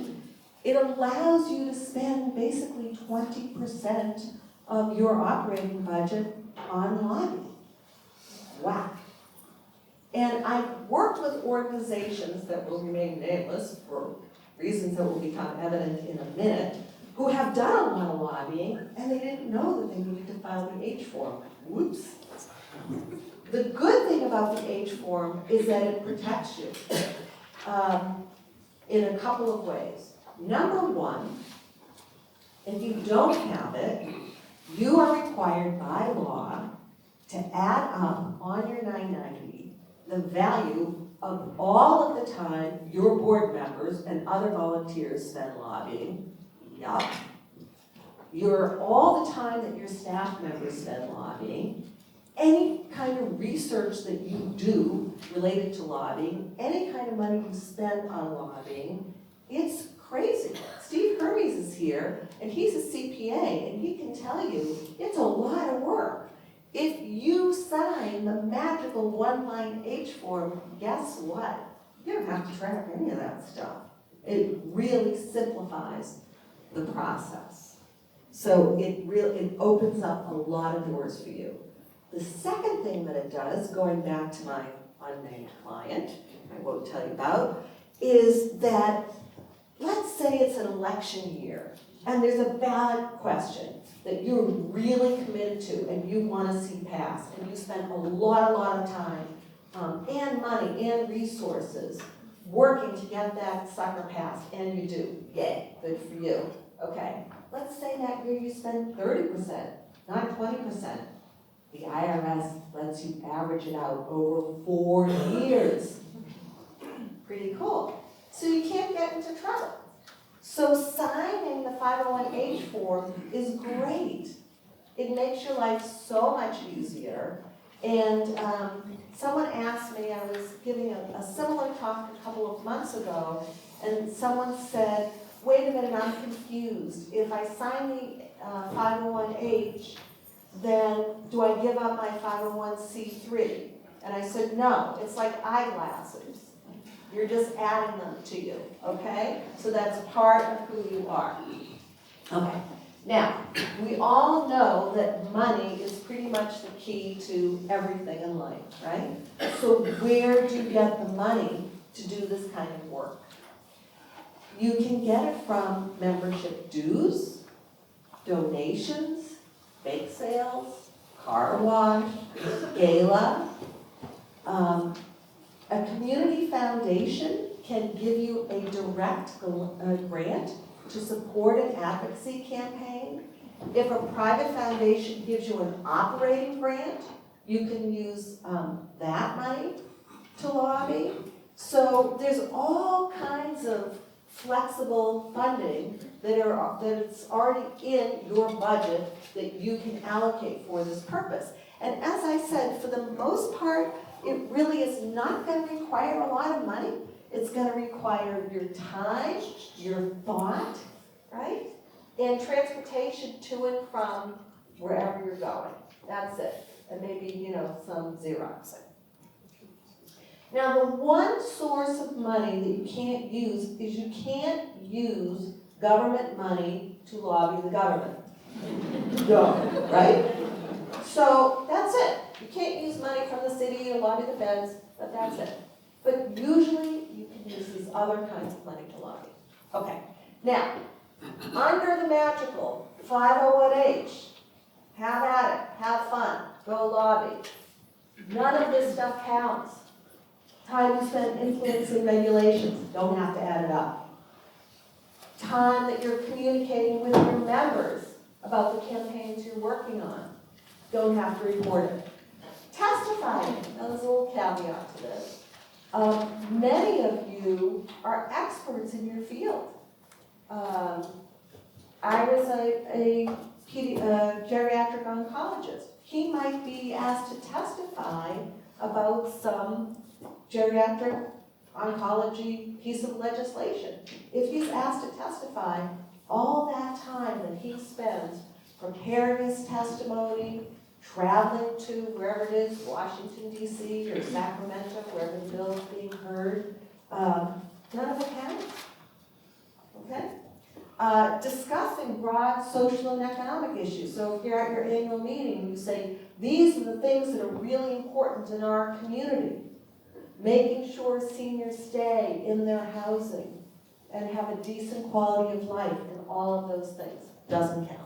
it allows you to spend basically 20% of your operating budget on lobbying. Wow. And I've worked with organizations that will remain nameless for reasons that will become evident in a minute, who have done a lot of lobbying, and they didn't know that they needed to file the H form. Whoops. The good thing about the H form is that it protects you in a couple of ways. Number one, if you don't have it, you are required by law to add up on your 990 the value of all of the time your board members and other volunteers spend lobbying. Yup. All the time that your staff members spend lobbying, any kind of research that you do related to lobbying, any kind of money you spend on lobbying, it's crazy. Steve Hermes is here, and he's a CPA, and he can tell you it's a lot of work. If you sign the magical one-line H form, guess what? You don't have to track any of that stuff. It really simplifies the process. So it opens up a lot of doors for you. The second thing that it does, going back to my unnamed client, I won't tell you about, is that let's say it's an election year and there's a ballot question that you're really committed to and you want to see passed, and you spend a lot of time and money and resources working to get that sucker passed, and you do. Yay, good for you. Okay, let's say that year you spend 30%, not 20%. The IRS lets you average it out over 4 years. Pretty cool. So you can't get into trouble. So signing the 501H form is great. It makes your life so much easier. And someone asked me, I was giving a similar talk a couple of months ago, and someone said, wait a minute, I'm confused. If I sign the 501H, then do I give up my 501c3? And I said, no, it's like eyeglasses. You're just adding them to you, okay? So that's part of who you are. Okay, now, we all know that money is pretty much the key to everything in life, right? So where do you get the money to do this kind of work? You can get it from membership dues, donations, bake sales, car wash, gala. A community foundation can give you a direct grant to support an advocacy campaign. If a private foundation gives you an operating grant, you can use that money to lobby. So there's all kinds of flexible funding that's already in your budget that you can allocate for this purpose. And as I said, for the most part, it really is not going to require a lot of money. It's going to require your time, your thought, right? And transportation to and from wherever you're going. That's it. And maybe, some Xerox. Now, the one source of money that you can't use is you can't use government money to lobby the government. No, right? So that's it. You can't use money from the city to lobby the feds, but that's it. But usually you can use these other kinds of money to lobby. Okay, now, under the magical 501H, have at it, have fun, go lobby. None of this stuff counts. Time you spend influencing regulations, don't have to add it up. Time that you're communicating with your members about the campaigns you're working on, don't have to report it. Testifying, now there's a little caveat to this. Many of you are experts in your field. I was a geriatric oncologist. He might be asked to testify about some geriatric oncology piece of legislation. If he's asked to testify, all that time that he spends preparing his testimony, traveling to wherever it is, Washington, D.C. or Sacramento, wherever the bill is being heard, none of it counts. Okay? Discussing broad social and economic issues. So if you're at your annual meeting, you say, these are the things that are really important in our community. Making sure seniors stay in their housing and have a decent quality of life, and all of those things. Doesn't count,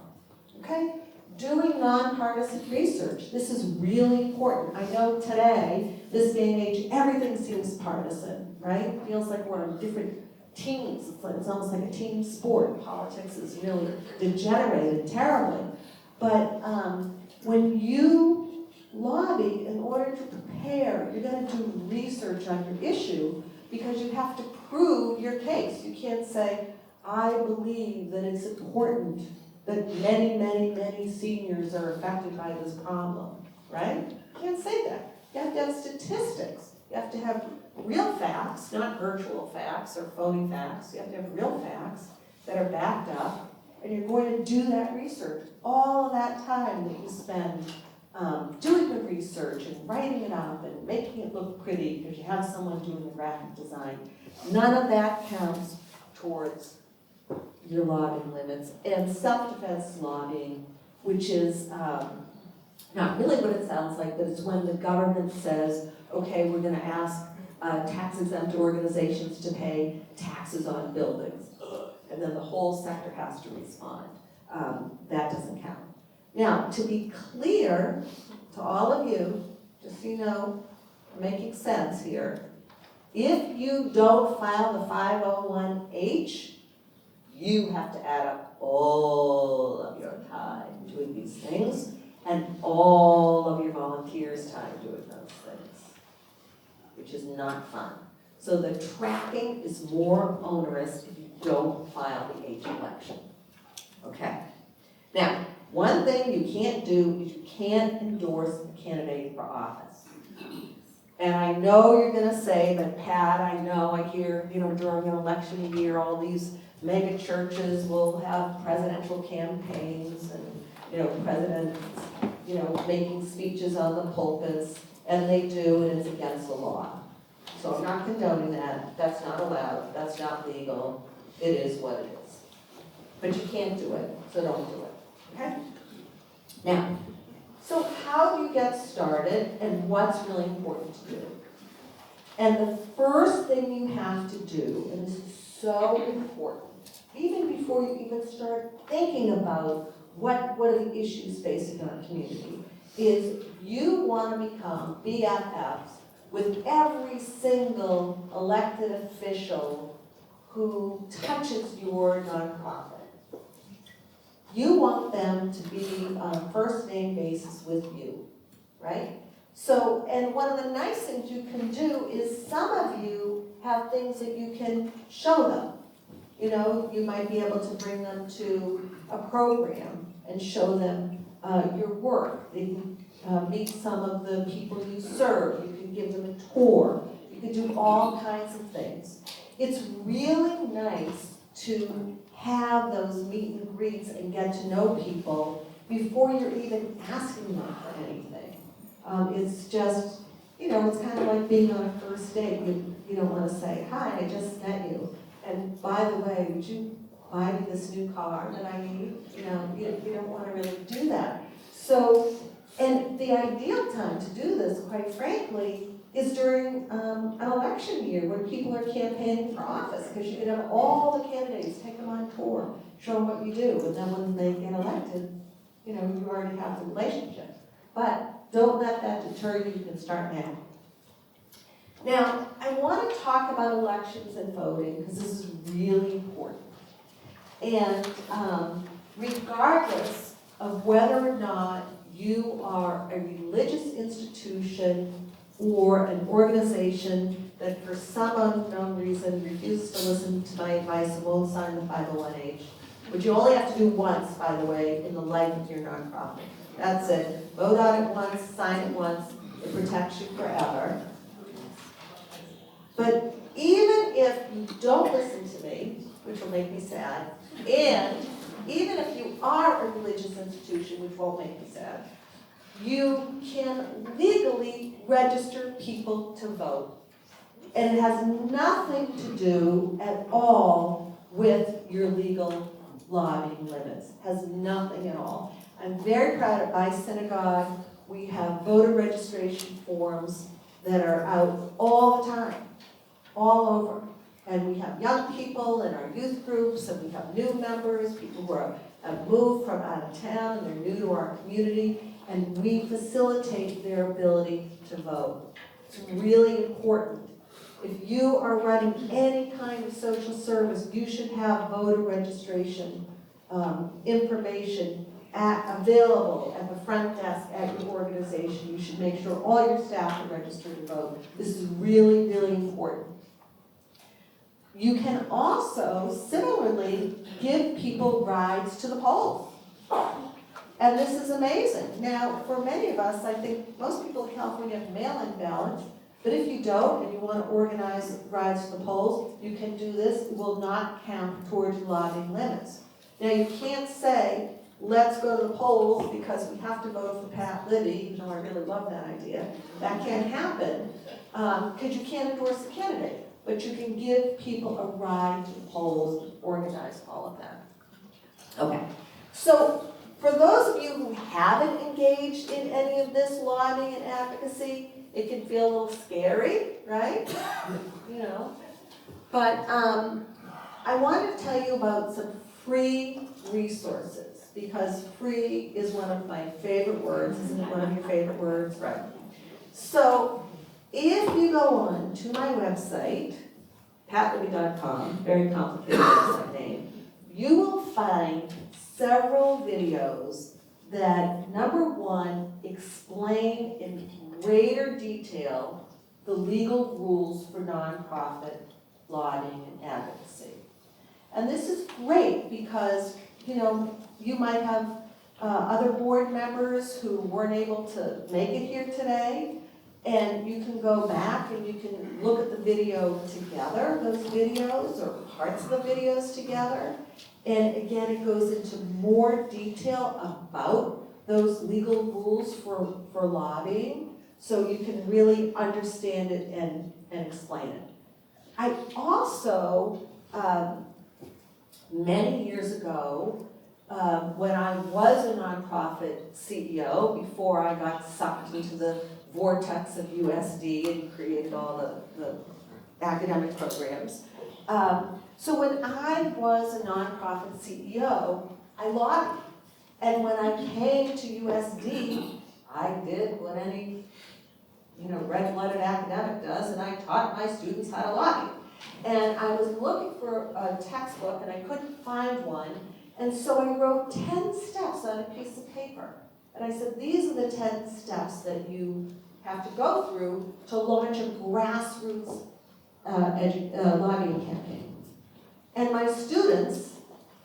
okay? Doing nonpartisan research, this is really important. I know today, this day and age, everything seems partisan, right? It feels like we're on different teams. It's almost like a team sport. Politics is really degenerated terribly. But when you lobby, in order to prepare, you're going to do research on your issue because you have to prove your case. You can't say, I believe that it's important that many, many, many seniors are affected by this problem, right? You can't say that. You have to have statistics. You have to have real facts, not virtual facts or phony facts. You have to have real facts that are backed up, and you're going to do that research. All of that time that you spend doing the research and writing it up and making it look pretty because you have someone doing the graphic design, none of that counts towards your lobbying limits. And self-defense lobbying, which is not really what it sounds like, but it's when the government says, okay, we're going to ask tax-exempt organizations to pay taxes on buildings. And then the whole sector has to respond. That doesn't count. Now, to be clear to all of you, just so you know, I'm making sense here, if you don't file the 501H, you have to add up all of your time doing these things and all of your volunteers' time doing those things, which is not fun. So the tracking is more onerous if you don't file the H election. Okay. Now, one thing you can't do is you can't endorse a candidate for office. And I know you're going to say, but Pat, I know, I hear, during an election year, all these mega churches will have presidential campaigns and, presidents, making speeches on the pulpits, and they do, and it's against the law. So I'm not condoning that. That's not allowed. That's not legal. It is what it is. But you can't do it, so don't do it. Okay? Now, so how do you get started and what's really important to do? And the first thing you have to do, and this is so important, even before you even start thinking about what are the issues facing our community, is you want to become BFFs with every single elected official who touches your nonprofit. You want them to be on a first name basis with you, right? So, and one of the nice things you can do is some of you have things that you can show them. You might be able to bring them to a program and show them your work. They can meet some of the people you serve. You can give them a tour. You can do all kinds of things. It's really nice to have those meet and greets and get to know people before you're even asking them for anything. It's just, it's kind of like being on a first date. You don't want to say, hi, I just met you. And by the way, would you buy me this new car that I need? You don't want to really do that. So, and the ideal time to do this, quite frankly, is during an election year when people are campaigning for office, because you can have all the candidates, take them on tour, show them what you do, and then when they get elected, you already have the relationship. But don't let that deter you. You can start now. Now, I want to talk about elections and voting because this is really important. And regardless of whether or not you are a religious institution or an organization that for some unknown reason refuses to listen to my advice and won't sign the 501H, which you only have to do once, by the way, in the life of your nonprofit. That's it. Vote on it once, sign it once. It protects you forever. But even if you don't listen to me, which will make me sad, and even if you are a religious institution, which won't make me sad, you can legally register people to vote. And it has nothing to do at all with your legal lobbying limits. Has nothing at all. I'm very proud at my synagogue. We have voter registration forms that are out all the time, all over. And we have young people in our youth groups, and we have new members, people who have moved from out of town, and they're new to our community, and we facilitate their ability to vote. It's really important. If you are running any kind of social service, you should have voter registration information available at the front desk at your organization. You should make sure all your staff are registered to vote. This is really, really important. You can also, similarly, give people rides to the polls. And this is amazing. Now, for many of us, I think most people in California have mail-in ballots, but if you don't and you want to organize rides to the polls, you can do this. It will not count towards your lobbying limits. Now, you can't say, let's go to the polls because we have to vote for Pat Libby, even though I really love that idea. That can't happen because you can't endorse the candidate. But you can give people a ride to the polls, organize all of that. Okay, so for those of you who haven't engaged in any of this lobbying and advocacy, it can feel a little scary, right? You know, but I want to tell you about some free resources, because free is one of my favorite words. Isn't it one of your favorite words? Right. So if you go on to my website, patlibby.com, very complicated website name, you will find several videos that, number one, explain in greater detail the legal rules for nonprofit lobbying and advocacy. And this is great because, you know, you might have other board members who weren't able to make it here today, and you can go back and you can look at the video together, those videos, or parts of the videos together. And again, it goes into more detail about those legal rules for lobbying, so you can really understand it and explain it. I also, many years ago, when I was a nonprofit CEO, before I got sucked into the vortex of USD and created all the academic programs. So when I was a nonprofit CEO, I lobbied. And when I came to USD, I did what any red-blooded academic does, and I taught my students how to lobby. And I was looking for a textbook, and I couldn't find one. And so I wrote 10 steps on a piece of paper. And I said, these are the 10 steps that you have to go through to launch a grassroots lobbying campaign. And my students,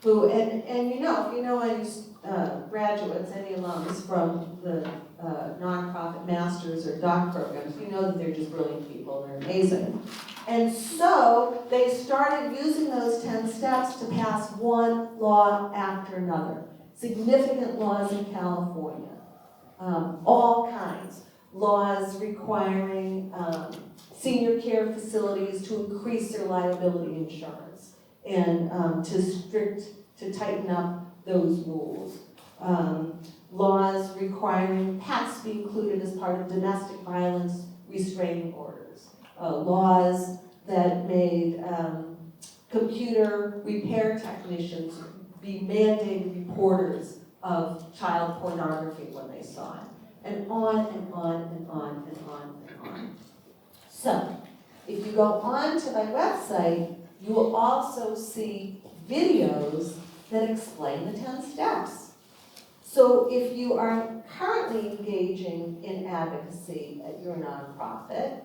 who, and you know, if you know any graduates, any alums from the nonprofit masters or doc programs, you know that they're just brilliant people, they're amazing. And so they started using those 10 steps to pass one law after another. Significant laws in California, all kinds. Laws requiring senior care facilities to increase their liability insurance and to tighten up those rules. Laws requiring pets be included as part of domestic violence restraining orders. Laws that made computer repair technicians be mandated reporters of child pornography when they saw it. And on and on and on and on and on. So, if you go on to my website, you will also see videos that explain the 10 steps. So if you are currently engaging in advocacy at your nonprofit,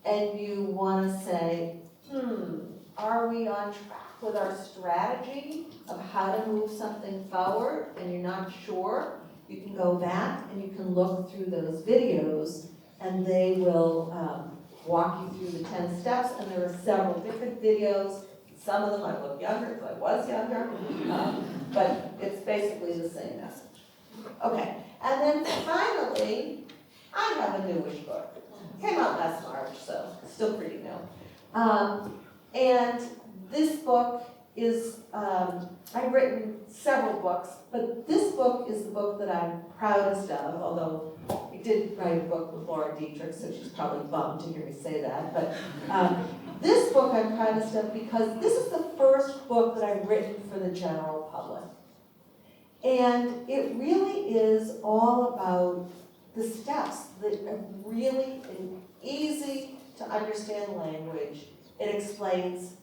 and you want to say, are we on track with our strategy of how to move something forward, and you're not sure, you can go back and you can look through those videos, and they will walk you through the 10 steps, and there are several different videos. Some of them I look younger because I was younger, but it's basically the same message. Okay, and then finally, I have a newish book. Came out last March, so still pretty new. And this book is I've written several books, but this book is the book that I'm proudest of, although I did write a book with Laura Deitrick, so she's probably bummed to hear me say that. But this book I'm proudest of because this is the first book that I've written for the general public. And it really is all about the steps, that are really in easy to understand language. It explains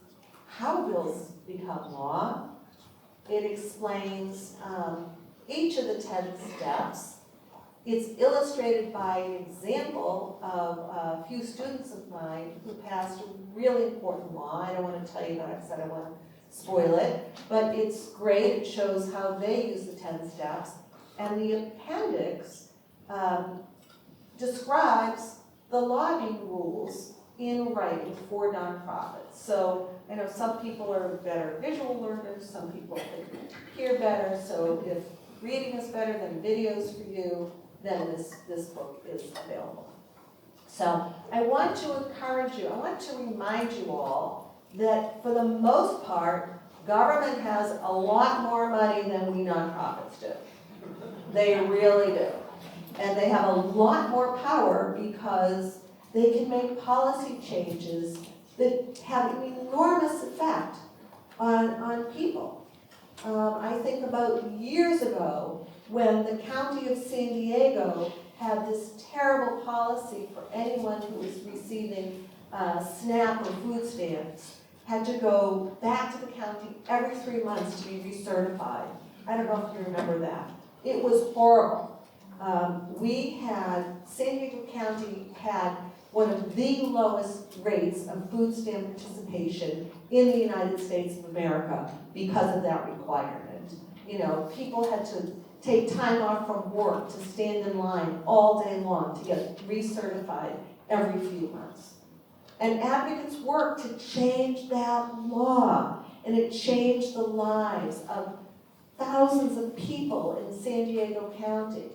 how bills become law. It explains each of the 10 steps. It's illustrated by an example of a few students of mine who passed a really important law. I don't want to tell you that because I don't want to spoil it, but it's great. It shows how they use the 10 steps. And the appendix describes the lobbying rules in writing for nonprofits. So I know some people are better visual learners, some people can hear better, so if reading is better than videos for you, then this book is available. So I want to encourage you, I want to remind you all that for the most part, government has a lot more money than we nonprofits do. They really do. And they have a lot more power because they can make policy changes that have an enormous effect on people. I think about years ago when the county of San Diego had this terrible policy for anyone who was receiving SNAP or food stamps, had to go back to the county every 3 months to be recertified. I don't know if you remember that. It was horrible. San Diego County had one of the lowest rates of food stamp participation in the United States of America because of that requirement. You know, people had to take time off from work to stand in line all day long to get recertified every few months. And advocates worked to change that law, and it changed the lives of thousands of people in San Diego County.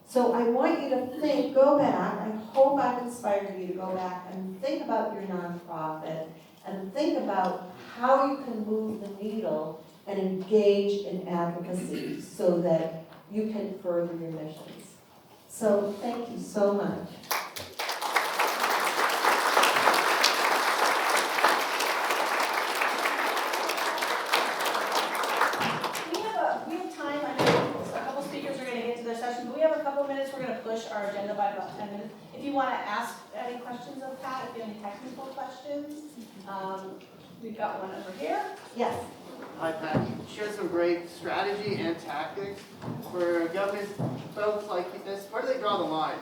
So I want you to go back, I hope I've inspired you to go back and think about your nonprofit and think about how you can move the needle and engage in advocacy so that you can further your missions. So thank you so much. We have time. I know a couple speakers are going to get to their session, but we have a couple minutes. We're going to push our agenda by about 10 minutes. If you want to ask any questions of Pat, if you have any technical questions, we've got one over here. Yes. Hi, Pat. You shared some great strategy and tactics for government folks like this. Where do they draw the line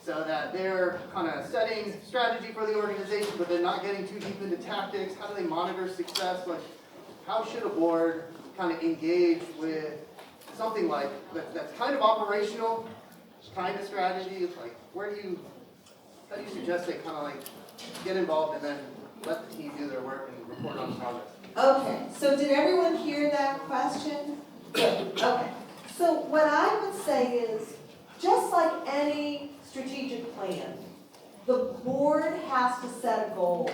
so that they're kind of studying strategy for the organization, but they're not getting too deep into tactics? How do they monitor success? Like, how should a board kind of engage with something like that's kind of operational, kind of strategy? It's like, how do you suggest they kind of like get involved and then let the team do their work and report on progress? Okay, so did everyone hear that question? Good, okay. So what I would say is, just like any strategic plan, the board has to set a goal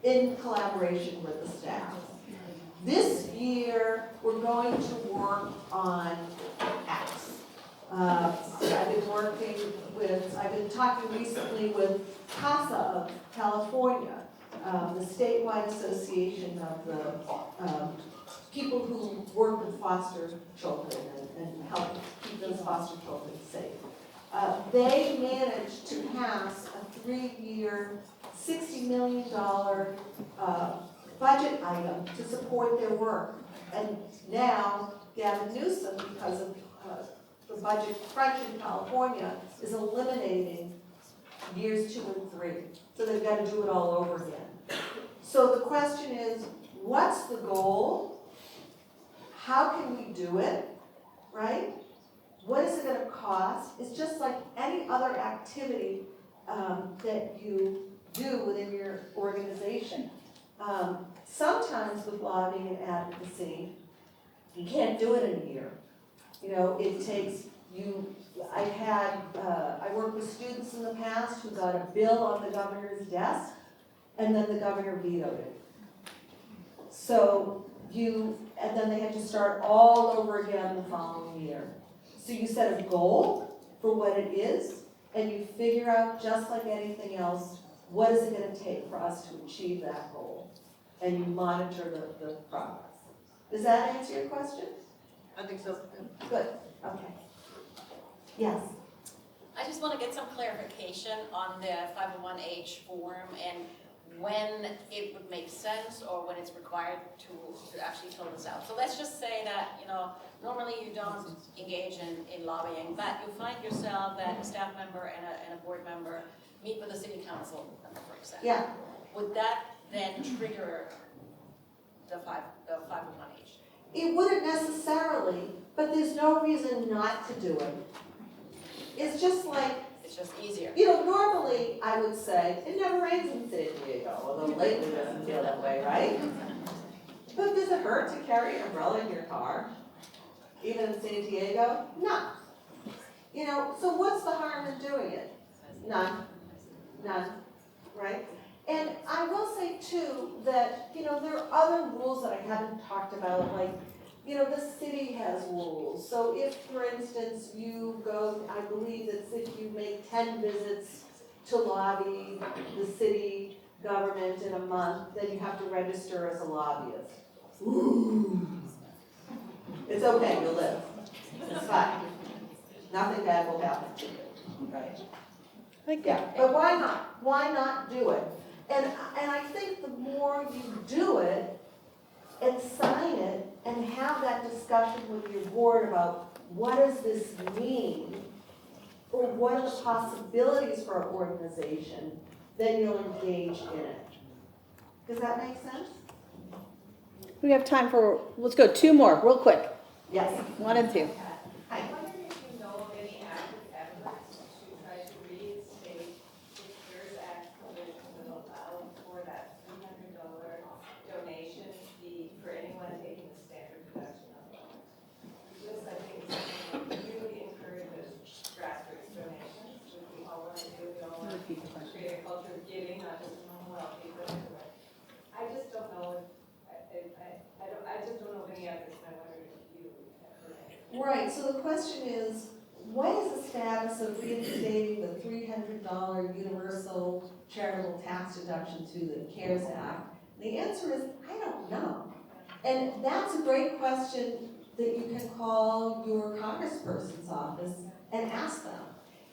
in collaboration with the staff. This year, we're going to work on X. I've been talking recently with CASA of California, the statewide association of the people who work with foster children and help keep those foster children safe. They managed to pass a 3-year, $60 million budget item to support their work. And now Gavin Newsom, because of the budget crunch in California, is eliminating years 2 and 3. So they've got to do it all over again. So the question is, what's the goal? How can we do it, right? What is it going to cost? It's just like any other activity that you do within your organization. Sometimes with lobbying and advocacy, you can't do it in a year. You know, it takes you. I worked with students in the past who got a bill on the governor's desk, and then the governor vetoed it. So you and then they had to start all over again the following year. So you set a goal for what it is, and you figure out, just like anything else, what is it gonna take for us to achieve that goal? And you monitor the progress. Does that answer your question? I think so. Good, okay. Yes, I just want to get some clarification on the 501H form and when it would make sense or when it's required to actually fill this out. So let's just say that, normally you don't engage in lobbying, but you find yourself that a staff member and a board member meet with a city council member, for example. yeah. Would that then trigger the 501H? It wouldn't necessarily, but there's no reason not to do it. It's just like, It's just easier. normally I would say, it never rains in San Diego, although lately it doesn't feel that way, right? But does it hurt to carry an umbrella in your car? Even in San Diego? No. So what's the harm in doing it? None, right? And I will say too, that, there are other rules that I haven't talked about, like, the city has rules. So if, for instance, you go, I believe that if you make 10 visits to lobby the city government in a month, then you have to register as a lobbyist. Ooh. It's okay, you'll live. It's fine. Nothing bad will happen to you, right? Yeah, but why not? Why not do it? And I think the more you do it and sign it and have that discussion with your board about what does this mean, or what are the possibilities for our organization, then you'll engage in it. Does that make sense? We have time for, let's go 2 more, real quick. Yes. 1 and 2. I wonder if you know of any active efforts to try to reinstate the CARES Act provision that allowed for that $300 donation fee for anyone taking the standard deduction of loans. This, I think, is something that really encourages grassroots donations, which we all want to do. We all want to create a culture of giving, not just among wealthy, but everywhere. I just don't know if, I just don't know of any efforts, and I wonder if you have heard any. Right, so the question is, what is the status of reinstating the $300 universal charitable tax deduction through the CARES Act? The answer is, I don't know. And that's a great question that you can call your congressperson's office and ask them.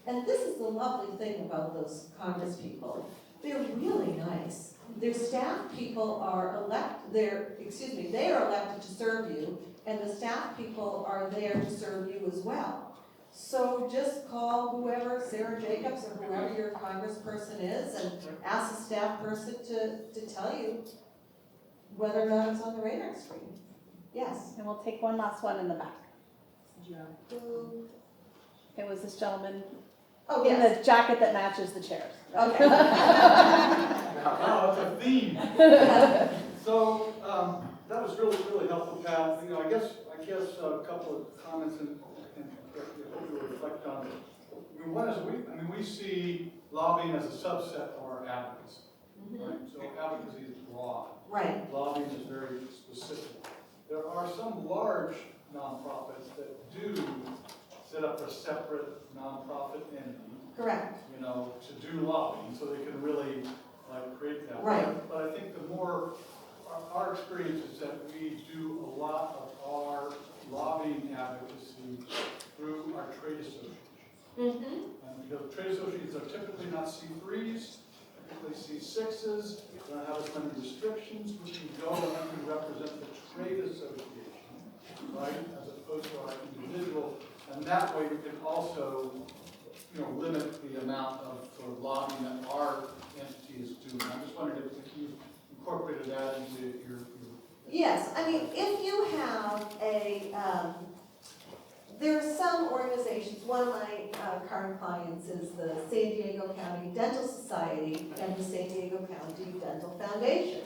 And this is the lovely thing about those congresspeople. They're really nice. Their staff people are they are elected to serve you, and the staff people are there to serve you as well. So just call whoever, Sarah Jacobs or whoever your congressperson is, and ask the staff person to tell you whether or not it's on the radar screen. Yes. And we'll take one last one in the back. Who? It was this gentleman Oh, in yes. the jacket that matches the chairs. Okay. Wow, it's a theme. So, that was really, really helpful, Pat. I guess a couple of comments and hope you reflect on it. One is we see lobbying as a subset of our advocacy, right? So advocacy is broad. Right. Lobbying is very specific. There are some large nonprofits that do set up a separate nonprofit entity. Correct. To do lobbying, so they can really create that. Right. But I think the more, our experience is that we do a lot of our lobbying advocacy through our trade associations. And because trade associations are typically not C3s, typically C6s, they don't have as many restrictions. We can go and represent the trade association, right, as opposed to our individual. And that way we can also limit the amount of sort of lobbying that our entity is doing. I'm just wondering if you incorporated that into your Yes, I mean, if you have there are some organizations, one of my current clients is the San Diego County Dental Society and the San Diego County Dental Foundation.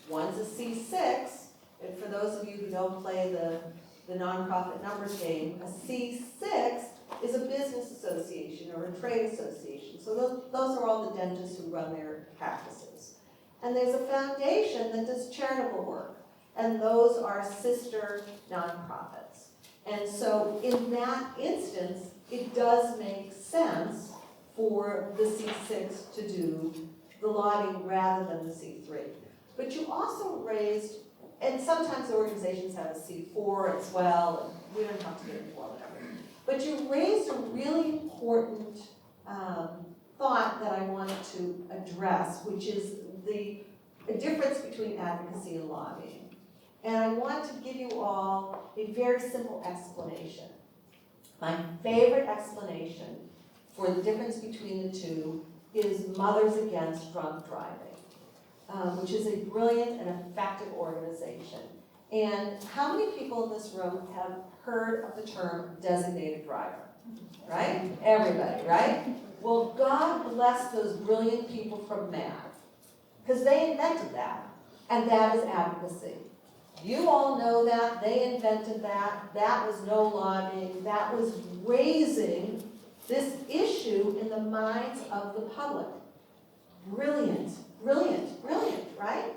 One's a C6, and for those of you who don't play the nonprofit numbers game, a C6 is a business association or a trade association. So those are all the dentists who run their practices. And there's a foundation that does charitable work. and those are sister nonprofits. And so in that instance, it does make sense for the C6 to do the lobbying rather than the C3. But you also raised, and sometimes organizations have a C4 as well, and we don't have to get into all that. But you raised a really important thought that I wanted to address, which is the difference between advocacy and lobbying. And I want to give you all a very simple explanation. My favorite explanation for the difference between the two is Mothers Against Drunk Driving, which is a brilliant and effective organization. And how many people in this room have heard of the term designated driver? Right? Everybody, right? Well, God bless those brilliant people from math, because they invented that, and that is advocacy. You all know that, they invented that, that was no lobbying, that was raising this issue in the minds of the public. Brilliant, brilliant, brilliant, right?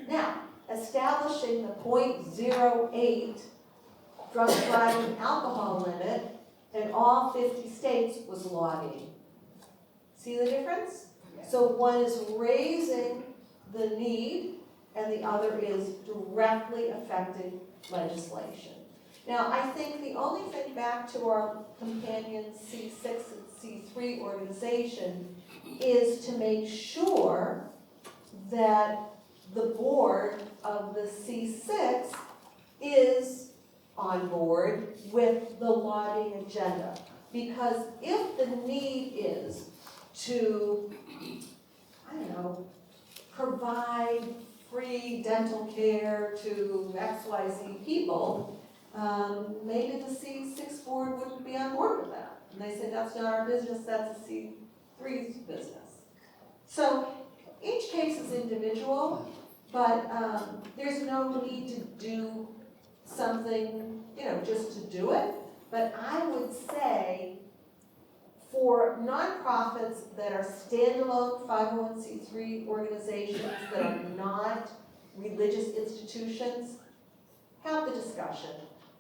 Now, establishing the 0.08 drunk driving alcohol limit in all 50 states was lobbying. See the difference? So one is raising the need and the other is directly affecting legislation. Now, I think the only thing back to our companion C6 and C3 organization is to make sure that the board of the C6 is on board with the lobbying agenda. Because if the need is to, I don't know, provide free dental care to XYZ people, maybe the C6 board wouldn't be on board with that. And they say, that's not our business, that's a C3's business. So each case is individual, but there's no need to do something, just to do it. But I would say for nonprofits that are standalone 501c3 organizations that are not religious institutions, have the discussion,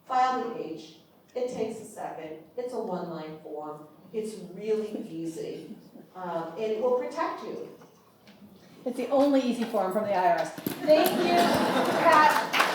file the H. It takes a second. It's a one-line form. It's really easy. And it will protect you. It's the only easy form from the IRS. Thank you, Pat.